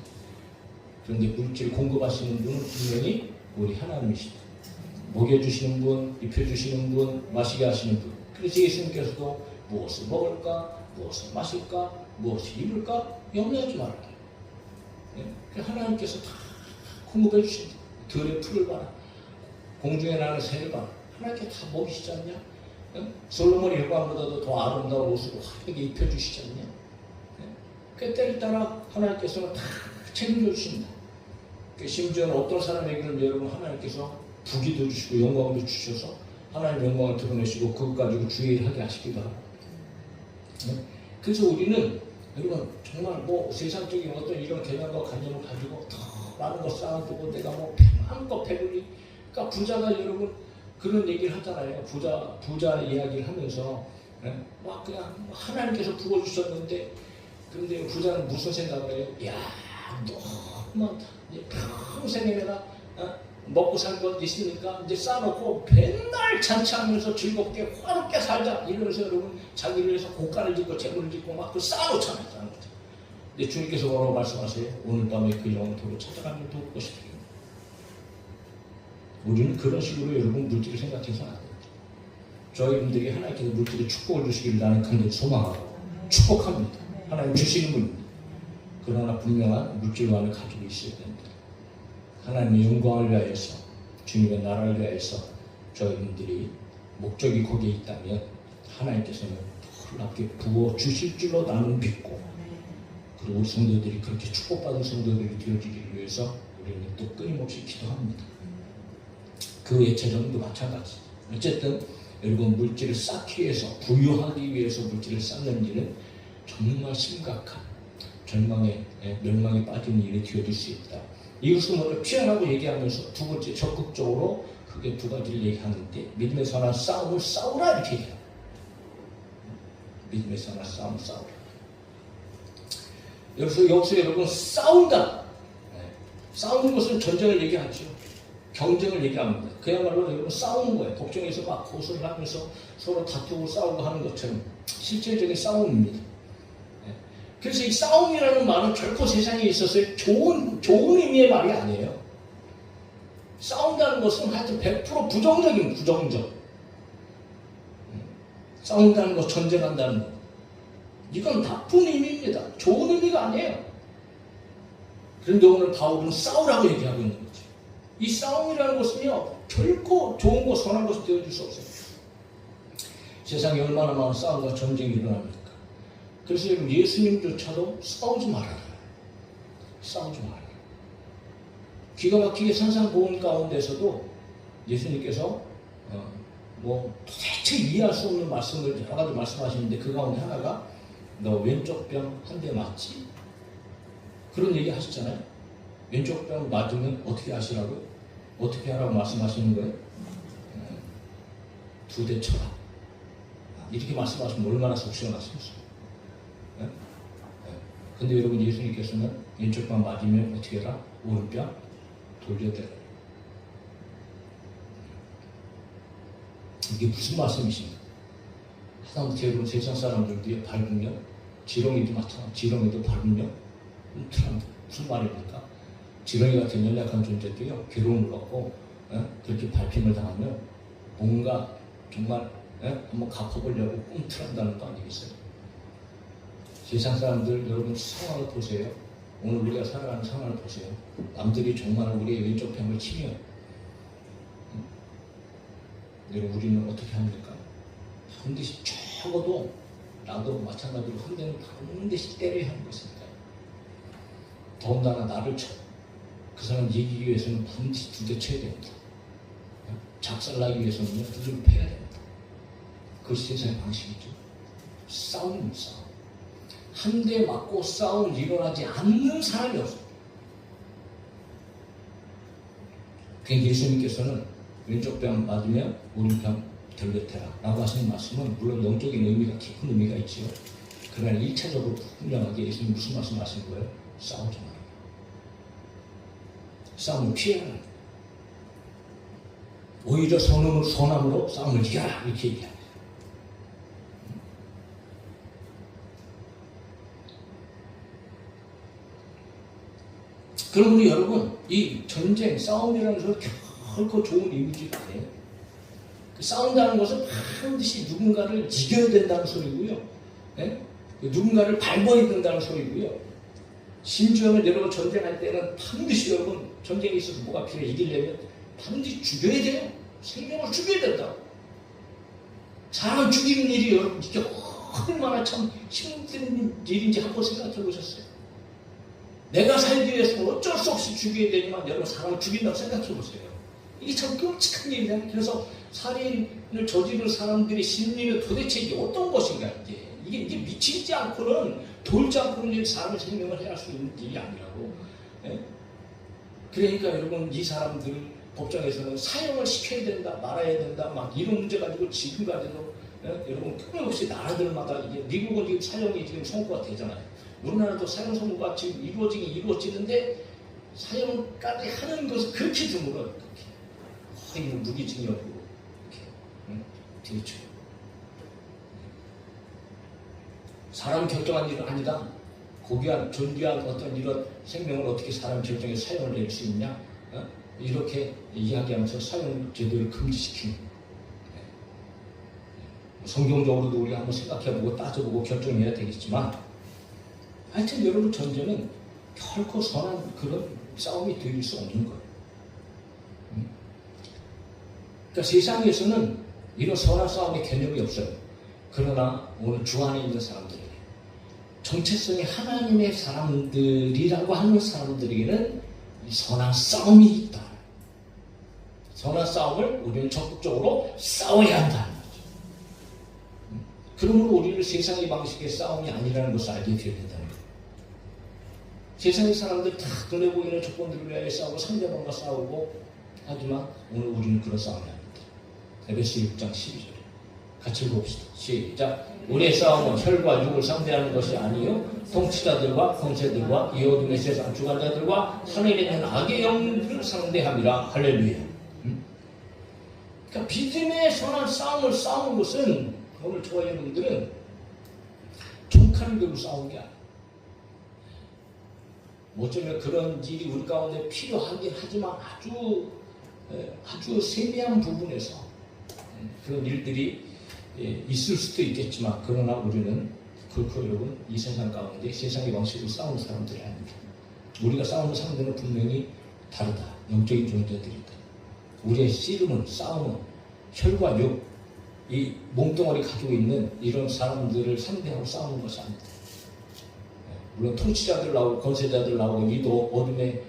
그런데 물질 공급하시는 분은 분명히 우리 하나님이시다. 먹여주시는 분, 입혀주시는 분, 마시게 하시는 분. 그래서 예수님께서도 무엇을 먹을까, 무엇을 마실까, 무엇을 입을까 염려하지 말아라. 하나님께서 다 공급해 주신다. 들의 풀을 봐라, 공중에 나는 새를 봐라. 하나님께 다 먹이시지 않냐? 솔로몬이 여호와보다도 더 아름다운 옷을 화려하게 입혀주시지 않냐? 그 때를 따라 하나님께서는 다 책임져 주신다. 심지어는 어떤 사람에게는 여러분 하나님께서 부귀도 주시고 영광도 주셔서 하나님 영광을 드러내시고 그것 가지고 주의하게 하시기도 하고. 그래서 우리는 여러분 정말 뭐 세상적인 어떤 이런 개념과 관념을 가지고 더 많은 거 쌓아두고 내가 뭐 마음껏 배불리, 그러니까 부자가 여러분 그런 얘기를 하잖아요. 부자 이야기를 하면서 막 그냥 하나님께서 부어주셨는데, 그런데 부자는 무슨 생각을 해요? 야, 너무 평생에 내가 먹고 살 것 있으니까 이제 쌓아놓고 맨날 잔치하면서 즐겁게 화롭게 살자 이러면서 여러분 자기를 위해서 고가를 짓고 재물을 짓고 막 그 쌓아놓잖아요. 근데 주님께서 뭐라고 말씀하세요? 오늘 밤에 그 영혼토로 찾아가면 도울 것이다. 우리는 그런 식으로 여러분 물질을 생각해서는 안 됩니다. 저희분들이 하나님께서 물질의 축복을 주시기를 나는 간절히 소망하고 축복합니다. 하나님 주시는 분입니다. 그러나 분명한 물질관을 가지고 있어야 됩니다. 하나님의 영광을 위하여서, 주님의 나라를 위하여서 저희분들이 목적이 거기에 있다면 하나님께서는 놀랍게 부어 주실 줄로 나는 믿고, 그리고 우리 성도들이 그렇게 축복받은 성도들이 되어지기를 위해서 우리는 또 끊임없이 기도합니다. 그 예체전도 마찬가지. 어쨌든 여러분 물질을 쌓기 위해서, 부유하기 위해서 물질을 쌓는 일은 정말 심각한 절망에, 멸망에 빠진 일이 되어질 수 있다. 이것을 먼저 피하라고 얘기하면서 두 번째 적극적으로 크게 두 가지를 얘기하는데, 믿음의 선한 싸움을 싸우라 이렇게 얘기해요. 믿음의 선한 싸움을 싸우라. 여기서 여러분 싸운다. 싸우는 것은 전쟁을 얘기하죠. 경쟁을 얘기합니다. 그야말로 여러분 싸우는 거예요. 독정에서 막 고소를 하면서 서로 다투고 싸우고 하는 것처럼 실질적인 싸움입니다. 그래서 이 싸움이라는 말은 결코 세상에 있어서 좋은 의미의 말이 아니에요. 싸운다는 것은 하여튼 100% 부정적인 부정적. 싸운다는 것, 전쟁한다는 것. 이건 나쁜 의미입니다. 좋은 의미가 아니에요. 그런데 오늘 바울은 싸우라고 얘기하고 있는 거죠. 이 싸움이라는 것은요, 결코 좋은 것, 선한 것이 되어줄 수 없어요. 세상에 얼마나 많은 싸움과 전쟁이 일어납니까? 그래서 예수님조차도 싸우지 말아라. 싸우지 말아라. 기가 막히게 산상보험 가운데서도 예수님께서 도대체 이해할 수 없는 말씀을 여러 가지 말씀하시는데, 그 가운데 하나가 너 왼쪽 뺨 한 대 맞지? 그런 얘기 하셨잖아요. 왼쪽 뺨 맞으면 어떻게 하시라고요? 어떻게 하라고 말씀하시는 거예요? 두 대 쳐라. 이렇게 말씀하시면 얼마나 속 시원하시겠어요? 근데 여러분, 예수님께서는 왼쪽 뺨 맞으면 어떻게 해라? 오른뺨 돌려대라. 이게 무슨 말씀이신가? 하다못해 여러분, 세상 사람들도 밟으면, 지렁이도 마찬가지, 지렁이도 밟으면 움틀합니다. 무슨 말입니까? 지렁이 같은 연약한 존재도요, 괴로움을 갖고 그렇게 밟힘을 당하면 뭔가 정말 한번 갚아보려고 꿈틀한다는 거 아니겠어요? 세상 사람들 여러분 상황을 보세요. 오늘 우리가 살아가는 상황을 보세요. 남들이 정말 우리의 왼쪽 뺨을 치면 여러분, 우리는 어떻게 합니까? 반드시 적어도 나도 마찬가지로 한 대는 반드시 때려야 하는 것입니다. 더군다나 나를 쳐. 그 사람 이기기 위해서는 반드시 두 대 쳐야 됩니다. 작살나기 위해서는 두드려 패야 됩니다. 그것이 세상의 방식이죠. 싸움. 한 대 맞고 싸움 일어나지 않는 사람이 없어요. 그러니까 예수님께서는 왼쪽 뺨 맞으면 오른뺨 돌려대라 라고 하시는 말씀은 물론 영적인 의미가, 깊은 의미가 있지요. 그러나 1차적으로 분명하게 예수님 무슨 말씀 하시는 거예요? 싸우지 마라. 싸움을 피해라. 오히려 선함으로 싸움을 이겨라. 이렇게 얘기합니다. 그럼 우리 여러분, 이 전쟁, 싸움이라는 것은 결코 좋은 이미지가 아니에요. 그 싸운다는 것은 반드시 누군가를 이겨야 된다는 소리고요. 누군가를 밟아야 된다는 소리고요. 심지어는 여러분, 전쟁할 때는 반드시 여러분, 전쟁에 있어서 뭐가 필요해? 이기려면 반드시 죽여야 돼요. 생명을 죽여야 된다고. 사람 죽이는 일이 여러분, 이게 얼마나 참 힘든 일인지 한번 생각해 보셨어요? 내가 살기 위해서 어쩔 수 없이 죽여야 되지만 여러분, 사람을 죽인다고 생각해 보세요. 이게 참 끔찍한 일이잖아요. 그래서 살인을 저지른 사람들의 심리는 도대체 이게 어떤 것인가, 이게 미치지 않고는 돌지 않고는 사람의 생명을 해할 수 있는 일이 아니라고. 예? 그러니까 여러분 이 사람들 법정에서는 사형을 시켜야 된다, 말아야 된다, 막 이런 문제 가지고 지금까지도 여러분 끊임없이 나라들마다 이게 미국은 지금 사형이 지금 선고가 되잖아요. 우리나라도 사형 선고가 지금 이루어지는데 사형까지 하는 것은 그렇게 드물어요. 그렇게 거의 무기징역으로 이렇게 되죠. 사람 결정한 일은 아니다. 고귀한 존귀한 어떤 이런 생명을 어떻게 사람 결정에 사형을 낼 수 있냐? 이렇게 이야기하면서 사형 제도를 금지시키는. 성경적으로도 우리가 한번 생각해보고 따져보고 결정해야 되겠지만, 하여튼 여러분 전쟁은 결코 선한 그런 싸움이 될 수 없는 거예요. 그러니까 세상에서는 이런 선한 싸움의 개념이 없어요. 그러나 오늘 주 안에 있는 사람들에게, 정체성이 하나님의 사람들이라고 하는 사람들에게는 선한 싸움이 있다. 선한 싸움을 우리는 적극적으로 싸워야 한다는 거죠. 그러므로 우리는 세상의 방식의 싸움이 아니라는 것을 알게 되어야 된다는 거예요. 세상의 사람들 다 눈에 보이는 조건들을 위하여 싸우고 상대방과 싸우고 하지만 오늘 우리는 그런 싸움이 아닙니다. 에베소 6장 12절에 같이 읽어봅시다. 시작. 우리의 싸움은 혈과 육을 상대하는 것이 아니요 통치자들과 권세들과 이 어둠의 세상 주관자들과 하늘에 있는 악의 영들을 상대함이라. 할렐루야. 그러니까 믿음의 선한 싸움을 싸우는 것은 오늘 저와 여러분들은 총칼을 들고 싸우는 게 아니에요. 어쩌면 그런 일이 우리 가운데 필요하긴 하지만 아주 세미한 부분에서 그런 일들이 있을 수도 있겠지만, 그러나 우리는 결코 여러분 이 세상 가운데 세상의 방식으로 싸우는 사람들이 아닙니다. 우리가 싸우는 상대는 분명히 다르다. 영적인 존재들이다. 우리의 씨름은 싸움은 혈과 육, 이 몸뚱아리 가지고 있는 이런 사람들을 상대하고 싸우는 것이 아닙니다. 물론 통치자들 나오고 권세자들 나오고 이도 어둠에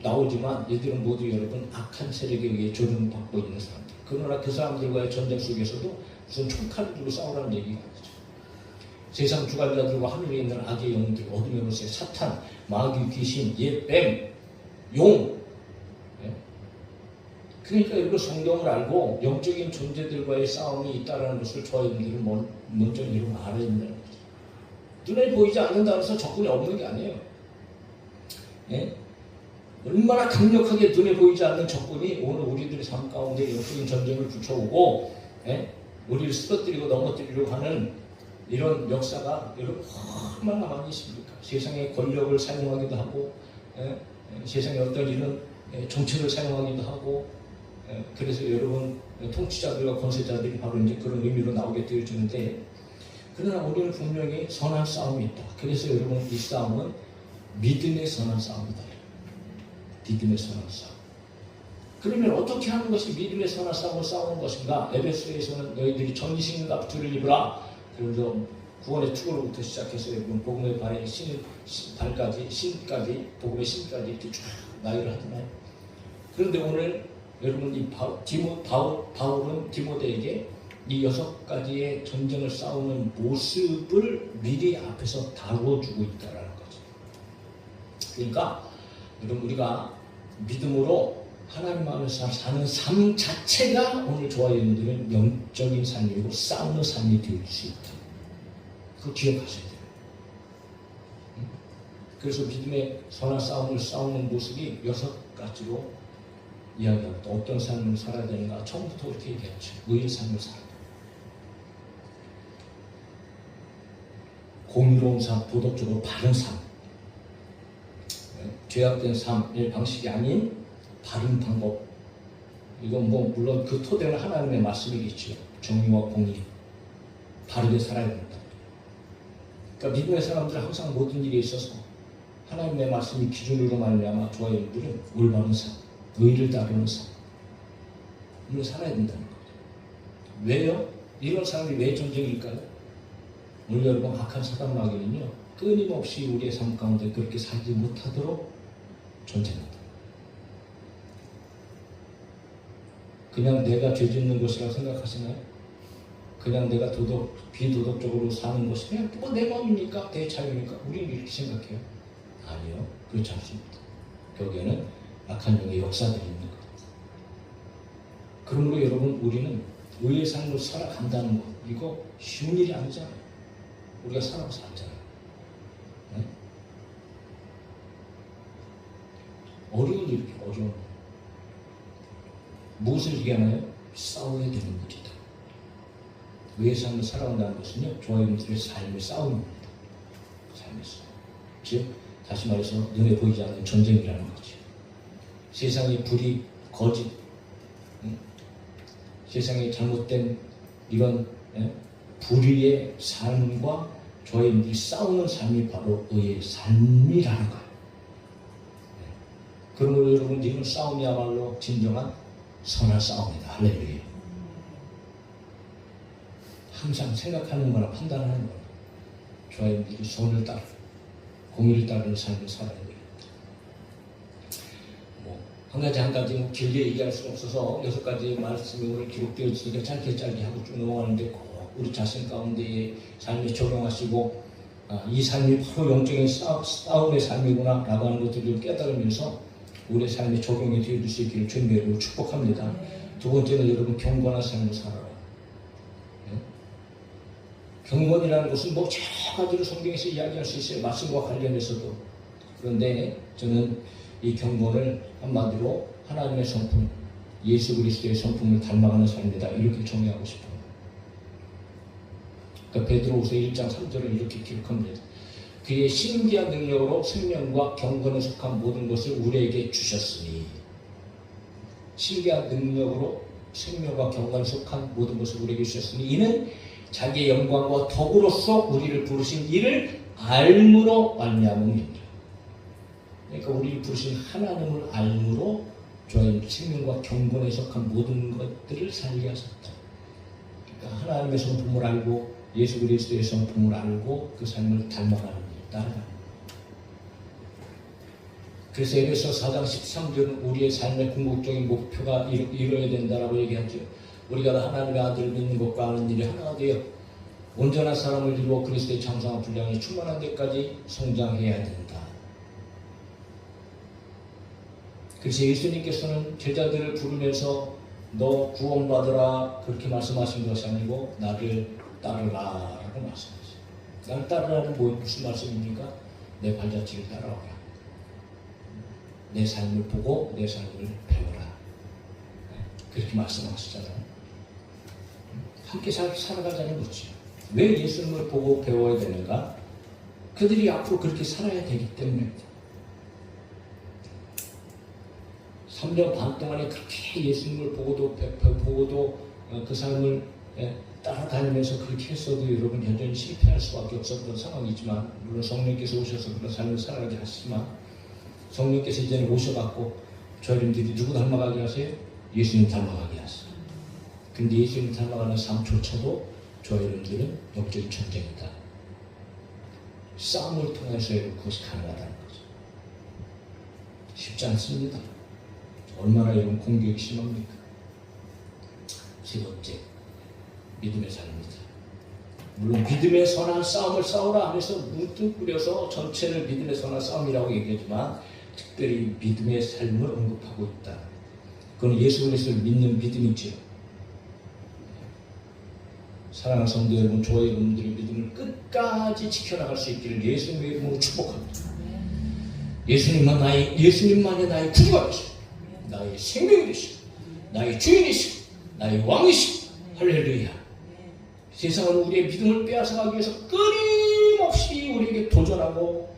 나오지만 이들은 모두 여러분 악한 세력에 의해 조종받고 있는 사람들. 그러나 그 사람들과의 전쟁 속에서도 무슨 총칼을 들고 싸우라는 얘기가 아니죠. 세상 주관자들과 하늘에 있는 악의 영들, 어둠의 권세, 사탄, 마귀, 귀신, 뱀, 용. 그러니까 여러분 성경을 알고 영적인 존재들과의 싸움이 있다는 것을 저희들은 먼저 여러분 알아야 된다는 거죠. 눈에 보이지 않는다고 해서 적군이 없는 게 아니에요. 얼마나 강력하게 눈에 보이지 않는 적군이 오늘 우리들의 삶 가운데 영적인 전쟁을 붙여오고 우리를 쓰러뜨리고 넘어뜨리려고 하는 이런 역사가 여러분 얼마나 많이 있습니까? 세상의 권력을 사용하기도 하고 세상의 어떤 이런 정책을 사용하기도 하고 그래서 여러분 통치자들과 권세자들이 바로 이제 그런 의미로 나오게 되어지는데, 그러나 우리는 분명히 선한 싸움이 있다. 그래서 여러분 이 싸움은 믿음의 선한 싸움이다. 믿음의 선한 싸움. 그러면 어떻게 하는 것이 믿음의 선한 싸움을 싸우는 것인가? 에베소에서는 너희들이 전신의 갑주를 입으라. 그래서 구원의 투구로부터 시작해서 여러분 복음의 발에 신까지 복음의 신까지 이렇게 쭉 나열을 하잖아요. 그런데 오늘 여러분 이 바울은 디모데에게 이 6가지의 전쟁을 싸우는 모습을 미리 앞에서 다뤄주고 있다라는 거죠. 그러니까 여러분 우리가 믿음으로 하나님 안에서 사는 삶 자체가 오늘 저와 여러분들은 영적인 삶이고 싸우는 삶이 될 수 있다. 그거 기억하셔야 돼요. 그래서 믿음의 선한 싸움을 싸우는 모습이 6가지로 이야기합니다. 어떤 삶을 살아야 되는가? 처음부터 이렇게 얘기하죠. 의의 삶을 살아야 돼요. 공의로운 삶, 도덕적으로 바른 삶. 죄악된 삶의 방식이 아닌 바른 방법. 이건 물론 그 토대는 하나님의 말씀이겠죠. 정의와 공의. 바르게 살아야 된다. 그러니까 믿음의 사람들은 항상 모든 일에 있어서 하나님의 말씀이 기준으로 말미암아 저와 여러분들은 올바른 삶, 의를 따르는 삶, 이걸 살아야 된다는 거죠. 왜요? 이런 사람이 왜 전쟁일까요? 오늘 여러분 악한 사단 마귀는요 끊임없이 우리의 삶 가운데 그렇게 살지 못하도록 전쟁한다. 그냥 내가 죄 짓는 것이라고 생각하시나요? 그냥 내가 비도덕적으로 사는 것이 그냥 뭐 내 마음이니까 내 자유니까 우리는 이렇게 생각해요. 아니요, 그렇지 않습니다. 거기에는 악한 영의 역사들이 있는 거예요. 그러므로 여러분, 우리는 의의 삶으로 살아간다는 것, 이거 쉬운 일이 아니잖아요. 우리가 살아서 살잖아요. 네? 어려운 일이 어려운 일. 무엇을 얘기하나요? 싸워야 되는 일이다. 의의 삶을 살아간다는 것은요, 저와 여러분들의 삶의 싸움입니다. 삶의 싸움. 즉, 다시 말해서 눈에 보이지 않는 전쟁이라는 거죠. 세상의 불의, 거짓, 세상의 잘못된 이런 불의의 삶과 저와 여러분들이 싸우는 삶이 바로 의의 삶이라는 거예요. 그러므로 여러분, 이런 싸움이야말로 진정한 선한 싸움이다. 할렐루야. 항상 생각하는 거나 판단하는 거나 저와 여러분들이 선을 따르고 공의를 따르는 삶을 살아야 됩니다. 한 가지 길게 얘기할 수는 없어서 6가지 말씀이 오늘 기록되어 있으니까 짧게 하고 쭉 넘어가는데 꼭 우리 자신 가운데에 삶에 적용하시고 이 삶이 바로 영적인 싸움의 삶이구나 라고 하는 것들을 깨달으면서 우리의 삶에 적용이 되어줄 수 있기를 주님으로 축복합니다. 두 번째는 여러분, 경건한 삶을 살아라. 네? 경건이라는 것은 뭐 여러 가지로 성경에서 이야기할 수 있어요. 말씀과 관련해서도. 그런데 저는 이 경건을 한마디로 하나님의 성품, 예수 그리스도의 성품을 닮아가는 삶이다, 이렇게 정의하고 싶어요. 그러니까 베드로후서 1장 3절을 이렇게 기록합니다. 그의 신기한 능력으로 생명과 경건에 속한 모든 것을 우리에게 주셨으니, 신기한 능력으로 생명과 경건에 속한 모든 것을 우리에게 주셨으니 이는 자기의 영광과 덕으로서 우리를 부르신 이를 알므로 말미암음이니라. 그러니까 우리를 부르신 하나님을 알므로 저희 생명과 경건에 속한 모든 것들을 살게 하셨다. 그러니까 하나님의 성품을 알고 예수 그리스도의 성품을 알고 그 삶을 닮아가는 일, 따라가는 일. 그래서 에베소 4장 13절은 우리의 삶의 궁극적인 목표가 이루어야 된다라고 얘기하죠. 우리가 하나님의 아들을 믿는 것과 하는 일이 하나가 되어 온전한 사람을 이루어 그리스도의 장성한 분량이 충만한 데까지 성장해야 된다. 그래서 예수님께서는 제자들을 부르면서 너 구원받으라 그렇게 말씀하신 것이 아니고 나를 따르라 라고 말씀하셨어요. 나를 따르라는 무슨 말씀입니까? 내 발자취를 따라오라. 내 삶을 보고 내 삶을 배워라. 그렇게 말씀하시잖아요. 함께 살아가자는 거죠. 왜 예수님을 보고 배워야 되는가? 그들이 앞으로 그렇게 살아야 되기 때문입니다. 3년 반 동안에 그렇게 예수님을 보고도 그 삶을 따라다니면서 그렇게 했어도 여러분 여전히 실패할 수밖에 없었던 상황이지만, 물론 성령께서 오셔서 그런 삶을 살아가게 하시지만, 성령께서 이제는 오셔갖고 저희들이 누구 닮아가게 하세요? 예수님 닮아가게 하세요. 근데 예수님 닮아가는 삶조차도 저희들은 영적인 전쟁이다. 싸움을 통해서 그것이 가능하다는 거죠. 쉽지 않습니다. 얼마나 이런 공격이 심합니까? 세 번째, 믿음의 삶입니다. 물론 믿음의 선한 싸움을 싸우라 하면서 문득 뿌려서 전체를 믿음의 선한 싸움이라고 얘기하지만 특별히 믿음의 삶을 언급하고 있다. 그건 예수 그리스도를 믿는 믿음이지요. 사랑하는 성도 여러분, 저와 여러분들의 믿음을 끝까지 지켜나갈 수 있기를 예수님의 이름으로 축복합니다. 예수님만이 나의 구주가 되시고 나의 생명이 되시고 나의 주인이시고 나의 왕이시고 할렐루야. 세상은 우리의 믿음을 빼앗아가기 위해서 끊임없이 우리에게 도전하고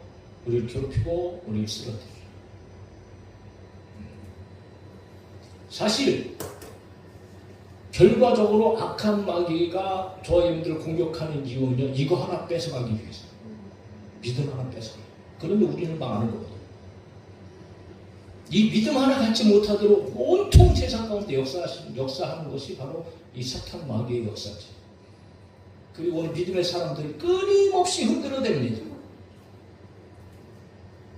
우리를 괴롭히고 우리를 쓰러뜨려요. 사실 결과적으로 악한 마귀가 저와 여러분들을 공격하는 이유는요, 이거 하나 뺏어가기 위해서, 믿음 하나 뺏어가기. 그러면 우리는 망하는 거거든요. 이 믿음 하나 갖지 못하도록 온통 세상 가운데 역사하는 것이 바로 이 사탄 마귀의 역사죠. 그리고 오늘 믿음의 사람들을 끊임없이 흔들어댑니다.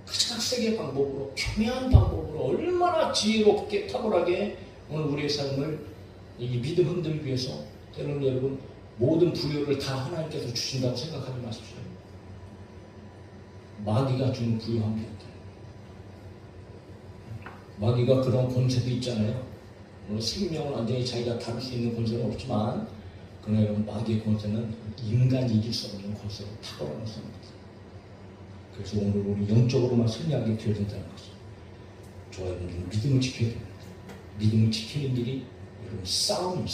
각색의 방법으로, 교묘한 방법으로 얼마나 지혜롭게 탁월하게 오늘 우리의 삶을 이 믿음 흔들기 위해서 때로는 여러분 모든 부여를 다 하나님께서 주신다고 생각하지 마십시오. 마귀가 주는 부여합니다. 마귀가 그런 권세도 있잖아요. 물론 생명을 완전히 자기가 다룰 수 있는 권세는 없지만, 그러나 여러분, 마귀의 권세는 인간이 이길 수 없는 권세로 탁월한 것입니다. 그래서 오늘 우리 영적으로만 승리하게 되어야 된다는 거죠. 저와 여러분, 믿음을 지켜야 됩니다. 믿음을 지키는 길이 여러분 싸움.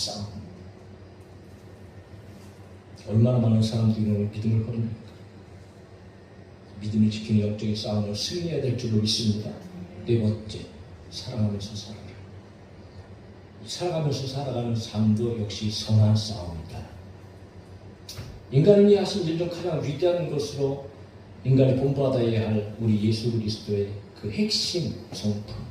얼마나 많은 사람들이 오늘 믿음을 버립니까? 믿음을 지키는 영적인 싸움을 승리해야 될 줄로 믿습니다. 네 번째, 사랑하면서 살아라. 살아가면서 살아가는 삶도 역시 선한 싸움이다. 인간을 위하신 일 중 가장 위대한 것으로 인간이 본받아야 할 우리 예수 그리스도의 그 핵심 성품.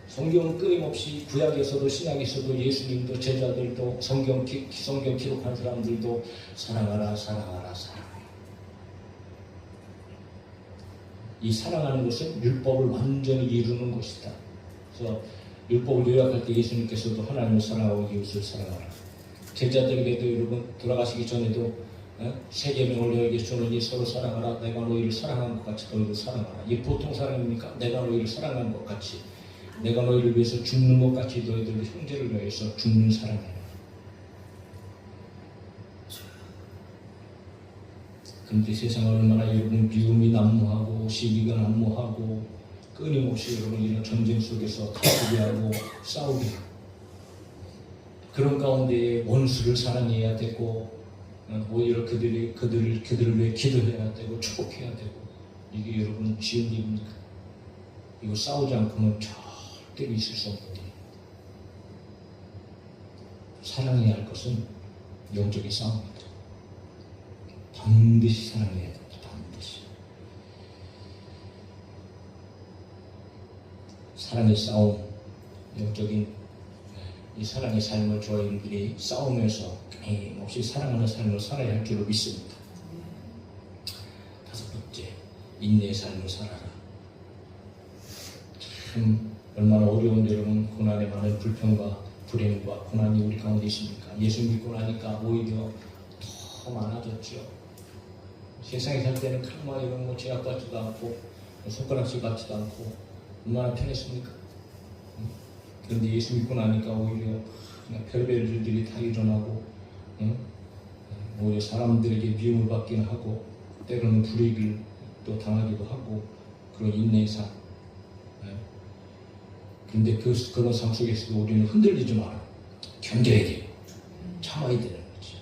성경은 끊임없이 구약에서도 신약에서도 예수님도 제자들도 성경 기록한 사람들도 사랑하라. 이 사랑하는 것은 율법을 완전히 이루는 것이다. 그래서 율법을 요약할 때 예수님께서도 하나님을 사랑하고 이웃을 사랑하라. 제자들에게도 여러분 돌아가시기 전에도 세 계명을 너에게 주노니 서로 사랑하라. 내가 너희를 사랑한 것 같이 너희도 사랑하라. 이게 보통 사랑입니까? 내가 너희를 사랑한 것 같이, 내가 너희를 위해서 죽는 것 같이 너희들 형제를 위해서 죽는 사랑이에요. 그런데 세상은 얼마나 여러분 미움이 난무하고 시기가 난무하고 끊임없이 여러분 이런 전쟁 속에서 다투게 하고 싸우게 하고, 그런 가운데 원수를 사랑해야 되고 오히려 그들을 위해 기도해야 되고 축복해야 되고, 이게 여러분 쉬운 일입니까? 이거 싸우지 않고는 절대로 있을 수 없는 일이에요. 사랑해야 할 것은 영적인 싸움입니다. 반드시 사랑해야 됩니다. 반드시. 사랑의 싸움, 영적인 이 사랑의 삶을 저희들이 싸우면서 끊임없이 사랑하는 삶을 살아야 할 줄로 믿습니다. 다섯 번째, 인내의 삶을 살아라. 참 얼마나 어려운 여러분, 고난에 많은 불평과 불행과 고난이 우리 가운데 있습니까? 예수 믿고 나니까 오히려 더 많아졌죠. 세상에 살 때는 칼마 이런 거 제약받지도 않고 손가락질 받지도 않고 얼마나 편했습니까? 그런데 예수 믿고 나니까 오히려 그냥 별별 일들이 다 일어나고, 오히려 사람들에게 미움을 받기는 하고 때로는 불이익을 또 당하기도 하고, 그런 인내의 삶. 그런데 그런 삶 속에서도 우리는 흔들리지 마라. 견뎌야 돼요. 참아야 되는 거지.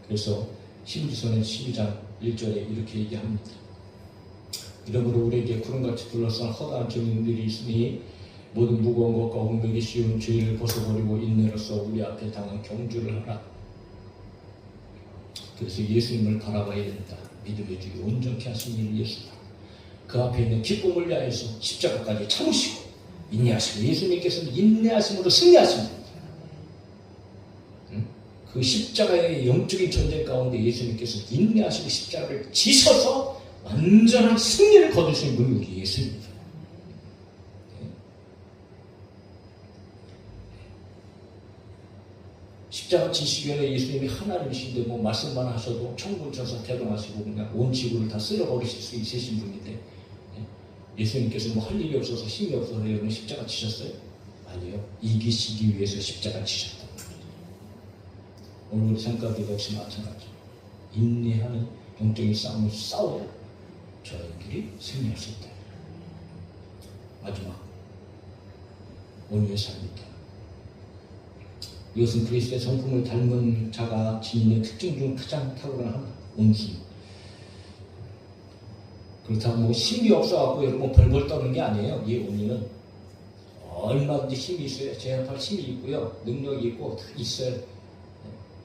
그래서 히브리서는 12장 1절에 이렇게 얘기합니다. 이러므로 우리에게 구름같이 둘러싼 허다한 증인들이 있으니 모든 무거운 것과 운명이 쉬운 죄를 벗어버리고 인내로서 우리 앞에 당한 경주를 하라. 그래서 예수님을 바라봐야 된다. 믿음의 주를 온전케 하신 이는 예수다. 그 앞에 있는 기쁨을 위하여서 십자가까지 참으시고 인내하시고, 예수님께서는 인내하심으로 승리하십니다. 그 십자가의 영적인 전쟁 가운데 예수님께서 인내하시고 십자가를 지셔서 완전한 승리를 거두신 분이 우리 예수입니다. 십자가 지시기 전에 예수님이 하나님이신데 뭐 말씀만 하셔도 천군 천사 대동하시고 그냥 온 지구를 다 쓸어버리실 수 있으신 분인데, 예수님께서 뭐 할 일이 없어서 힘이 없어서 여러분 십자가 지셨어요? 아니요. 이기시기 위해서 십자가 지셨다. 오늘 우리 성가대도 역시 마찬가지죠. 인내하는 영적인 싸움을 싸워야 저희들이 승리할 수 있다. 마지막, 온유의 삶입니다. 이것은 그리스도의 성품을 닮은 자가 지니는 특징 중 가장 탁월한 온순. 그렇다고 뭐 힘이 없어갖고 여러분 벌벌 떠는 게 아니에요. 이 온유는 얼마든지 힘이 있어요. 제압할 힘이 있고요, 능력이 있고 다 있어요.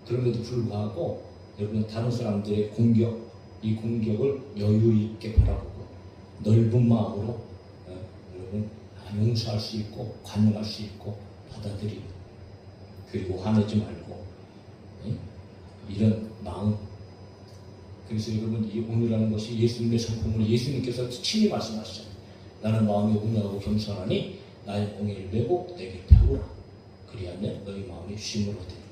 그럼에도 불구하고 여러분 다른 사람들의 공격, 이 공격을 여유 있게 바라보고 넓은 마음으로 여러분 용서할 수 있고 관용할 수 있고 받아들이고, 그리고 화내지 말고 이런 마음. 그래서 여러분 이 온유라는 것이 예수님의 성품으로 예수님께서 친히 말씀하시잖아요. 나는 마음이 온유하고 겸손하니 나의 옹의를 메고 내게 배우라. 그리하면 너희 마음이 쉼을 얻으리라.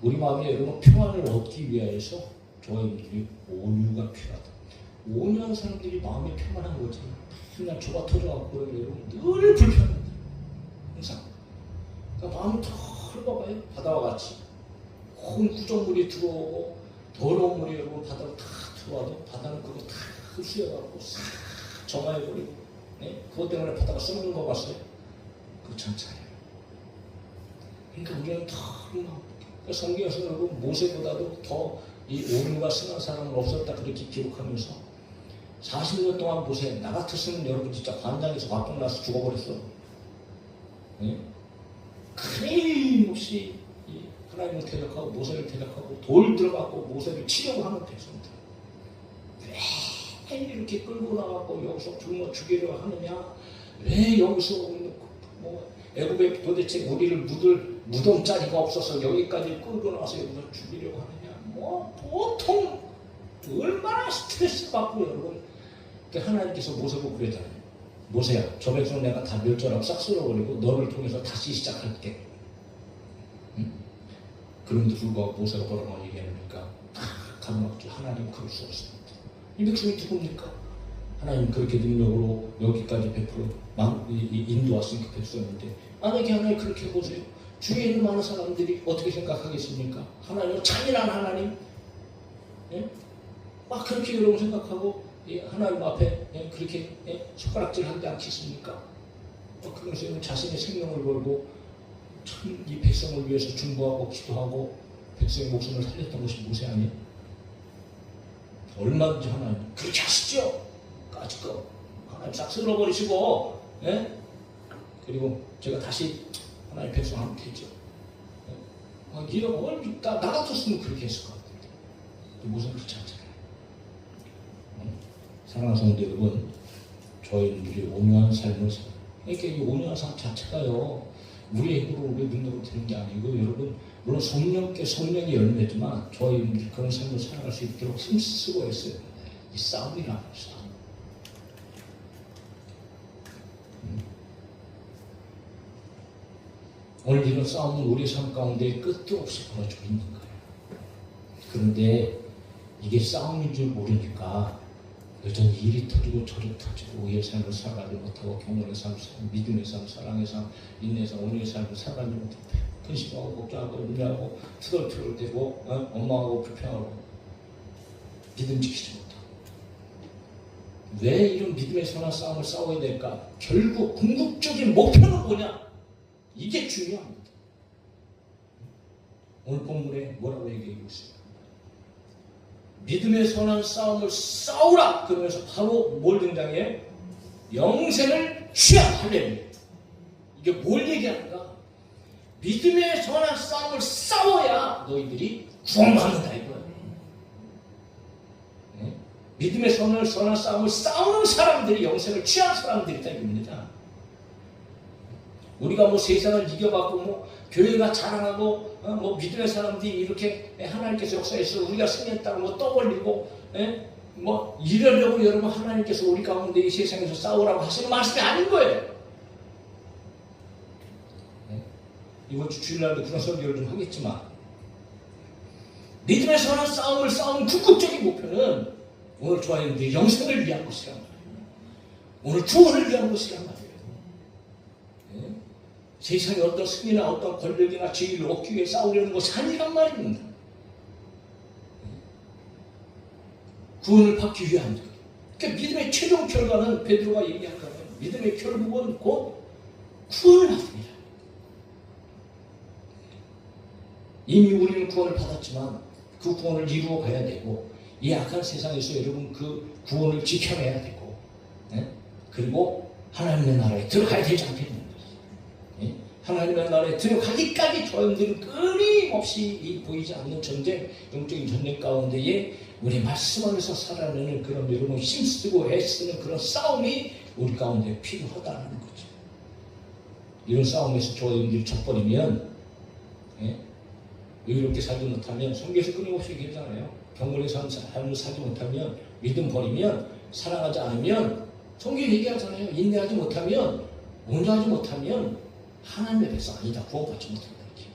우리 마음에 여러분 평안을 얻기 위하여서 저희들이 온유가 필요하다. 온유한 사람들이 마음이 평안한 거지. 맨날 좁아 터져갖고 여러분 늘 불편합니다. 항상. 그러니까 마음이 털어봐요. 바다와 같이. 온 구정물이 들어오고 더러운 물이 여러분 바다로 다 들어와도 바다는 그거 다 흡수해갖고 싹 정화해버리고, 네? 그것 때문에 바다가 썩는 거 봤어요? 그렇지 않잖아요. 그러니까 우리는 더 그러니까 성경에서 여러분 모세보다도 더 이 온유가 승한 사람은 없었다 그렇게 기록하면서 40년 동안 모세 나 같았으면 여러분 진짜 관장에서 화병 나서 죽어버렸어. 네? 끊임없이 하나님을 대적하고 모세를 대적하고 돌 들어가고 모세를 치려고 하는 백성들. 왜 이렇게 끌고 나가고 여기서 굶어 죽이려 하느냐? 왜 여기서 뭐 애굽에 도대체 우리를 묻을 무덤자리가 없어서 여기까지 끌고 나와서 여기서 죽이려고 하느냐? 뭐 보통 얼마나 스트레스 받고 여러분. 그러니까 하나님께서 모세 보고 그러잖아요. 모세야, 저 백성 내가 다 멸절하고 싹 쓸어버리고 너를 통해서 다시 시작할게. 응? 그런데 불구하고 모세가 뭐라고 얘기하니까 가만히 하나님 그럴 수 없습니다. 이 백성이 누굽니까? 하나님 그렇게 능력으로 여기까지 100% 인도하신 그 백성인데 만약에 하나님 그렇게 해보세요. 주위에 있는 많은 사람들이 어떻게 생각하겠습니까? 하나님은 잔인한 하나님? 예? 막 그렇게 여러분 생각하고 하나님 앞에 그렇게 손가락질하지 않겠습니까? 그러면서 자신의 생명을 걸고 참 이 백성을 위해서 중보하고 기도하고 백성의 목숨을 살렸던 것이 모세 아니에요? 얼마든지 하나님 그렇게 하시죠. 까짓거 하나님 싹 쓸어버리시고, 예? 그리고 제가 다시 하나님 백성 하면 되죠. 이런 나 같았으면 그렇게 했을 것 같은데 모세는 그렇지 않잖아요. 사랑하는 성도 여러분, 저희들이 온유한 삶을 살아요. 그러니까 이 온유한 삶 자체가요, 우리의 힘으로 우리의 능력으로 되는 게 아니고, 여러분 물론 성령의 열매지만 저희들이 그런 삶을 살아갈 수 있도록 힘쓰고 했어요. 이 싸움이라는 싸움. 오늘 이런 싸움은 우리 삶 가운데 끝도 없이 벌어지고 있는 거예요. 그런데 이게 싸움인 줄 모르니까 여전히 일이 터지고 저리 터지고 의의 삶을 살아가지 못하고 경건의 삶을 살고 믿음의 삶, 사랑의 삶, 인내의 삶, 온유의 삶을 살아가지 못하고 근심하고 걱정하고 염려하고 투덜투덜대고 원망하고 불평하고 믿음 지키지 못하고. 왜 이런 믿음의 선한 싸움을 싸워야 될까? 결국 궁극적인 목표는 뭐냐? 이게 중요합니다. 오늘 본문에 뭐라고 얘기하고 있습니까? 믿음의 선한 싸움을 싸우라! 그러면서 바로 뭘 등장해? 영생을 취하하려는. 이게 뭘 얘기하는가? 믿음의 선한 싸움을 싸워야 너희들이 구원받는다 이거야. 네? 믿음의 선한 싸움을 싸우는 사람들이 영생을 취한 사람들이다 이겁니다. 우리가 뭐 세상을 이겨갖고 뭐 교회가 자랑하고 뭐 믿음의 사람들이 이렇게 하나님께서 역사에서 우리가 승리했다고 뭐 떠벌리고 뭐 이러려고 여러분 하나님께서 우리 가운데 이 세상에서 싸우라고 하시는 말씀이 아닌 거예요. 이번 주 주일날도 그런 설교를 좀 하겠지만 믿음의 선한 싸움을 싸우는 궁극적인 목표는 오늘 좋아하는데 영생을 위한 것이란 말이에요. 오늘 구원을 위한 것이란 말이에요. 세상에 어떤 승리나 어떤 권력이나 지위를 얻기 위해 싸우려는 것이 아니란 말입니다. 구원을 받기 위한 것. 그러니까 믿음의 최종 결과는 베드로가 얘기한 거예요. 믿음의 결국은 곧 구원을 받습니다. 이미 우리는 구원을 받았지만 그 구원을 이루어 가야 되고 이 악한 세상에서 여러분 그 구원을 지켜내야 되고 그리고 하나님의 나라에 들어가야 되지 않겠습니까? 하나님의 나라에 들어가기까지 저희들은 끊임없이 이 보이지 않는 전쟁, 영적인 전쟁 가운데에 우리 말씀 안에서 살아내는 그런 여러분 힘쓰고 애쓰는 그런 싸움이 우리 가운데 필요하다는 거죠. 이런 싸움에서 저희들이 져버리면 의롭게 살지 못하면 성경에서 끊임없이 얘기하잖아요. 경건의 삶을 살지 못하면 믿음 버리면 사랑하지 않으면 성경이 얘기하잖아요. 인내하지 못하면 온유하지 못하면 하나님의 백성 아니다. 구원받지 못한다. 이렇게.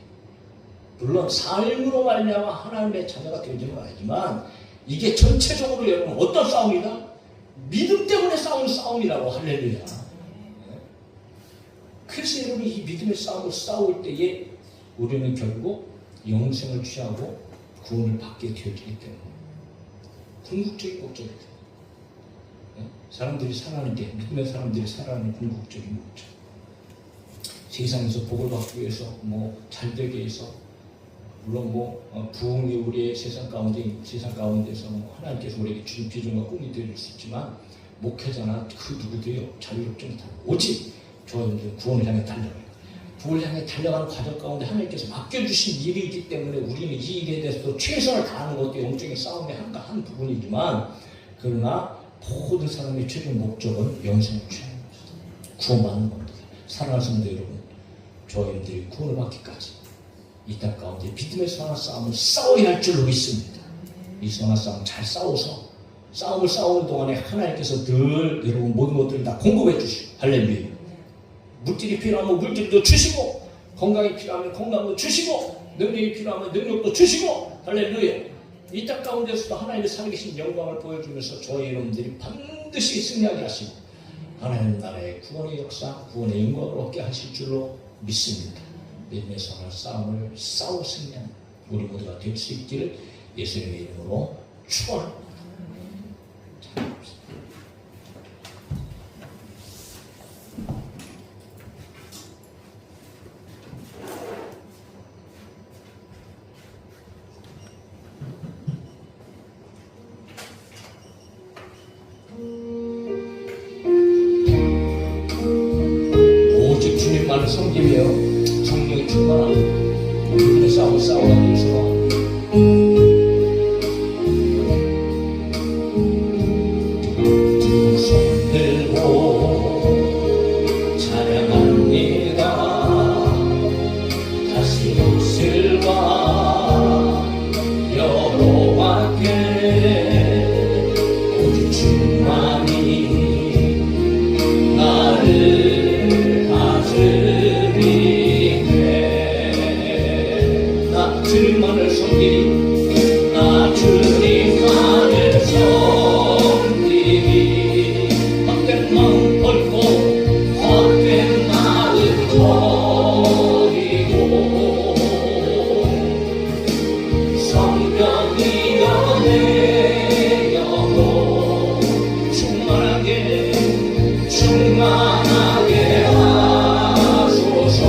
물론 삶으로 말미암아 하나님의 자녀가 되지는 말이지만 이게 전체적으로 여러분 어떤 싸움이다? 믿음 때문에 싸우는 싸움이라고. 할렐루야. 그래서 여러분 이 믿음의 싸움을 싸울 때에 우리는 결국 영생을 취하고 구원을 받게 되어지기 때문에 궁극적인 목적이 돼요. 사람들이 살아가는데 믿음의 사람들이 살아가는 궁극적인 목적. 세상에서 복을 받기 위해서 잘 되기 위해서 물론 부흥이 우리의 세상 가운데서 하나님께서 우리에게 주신 비전과 꿈이 되어줄 수 있지만 목회자나 그 누구도요 자유롭지 못하고 오직 저희들 구원을 향해 달려가요. 구원을 향해 달려가는 과정 가운데 하나님께서 맡겨주신 일이기 때문에 우리는 이 일에 대해서도 최선을 다하는 것도 영적인 싸움의 한 부분이지만 그러나 모든 사람의 최종 목적은 영생을 취하는 것이다. 구원받는 겁니다. 사랑하는 성도 여러분, 저희들이 구원을 받기까지 이 땅 가운데 믿음의 선한 싸움을 싸워야 할 줄로 믿습니다. 이 선한 싸움 잘 싸워서 싸움을 싸우는 동안에 하나님께서 늘 여러분 모든 것들을 다 공급해 주시고 할렐루야. 물질이 필요하면 물질도 주시고 건강이 필요하면 건강도 주시고 능력이 필요하면 능력도 주시고 할렐루야. 이 땅 가운데서도 하나님의 살아계신 영광을 보여주면서 저희 여러분들이 반드시 승리하게 하시고 하나님 나라의 구원의 역사, 구원의 영광을 얻게 하실 줄로 믿습니다. 믿음의 선한 싸움을 싸워 승리하는 우리 모두가 될 수 있기를 예수님의 이름으로 축원합니다. 오직 주님만을 섬기며 성령이 충만하고 믿음의 싸움을 싸워가기 위해서 두 손 들고 찬양합니다. 다시 목실과 여호와께 오직 주만이 나를 다스리네. 나 주님만을 섬기리. 나 주님만을 섬기리. 헛된 마음 버리고 헛된 마음 버리고 성령이여 내 영혼 충만하게 하소서.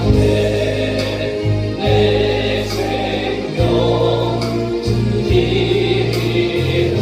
주님한테 내 생명 드리라.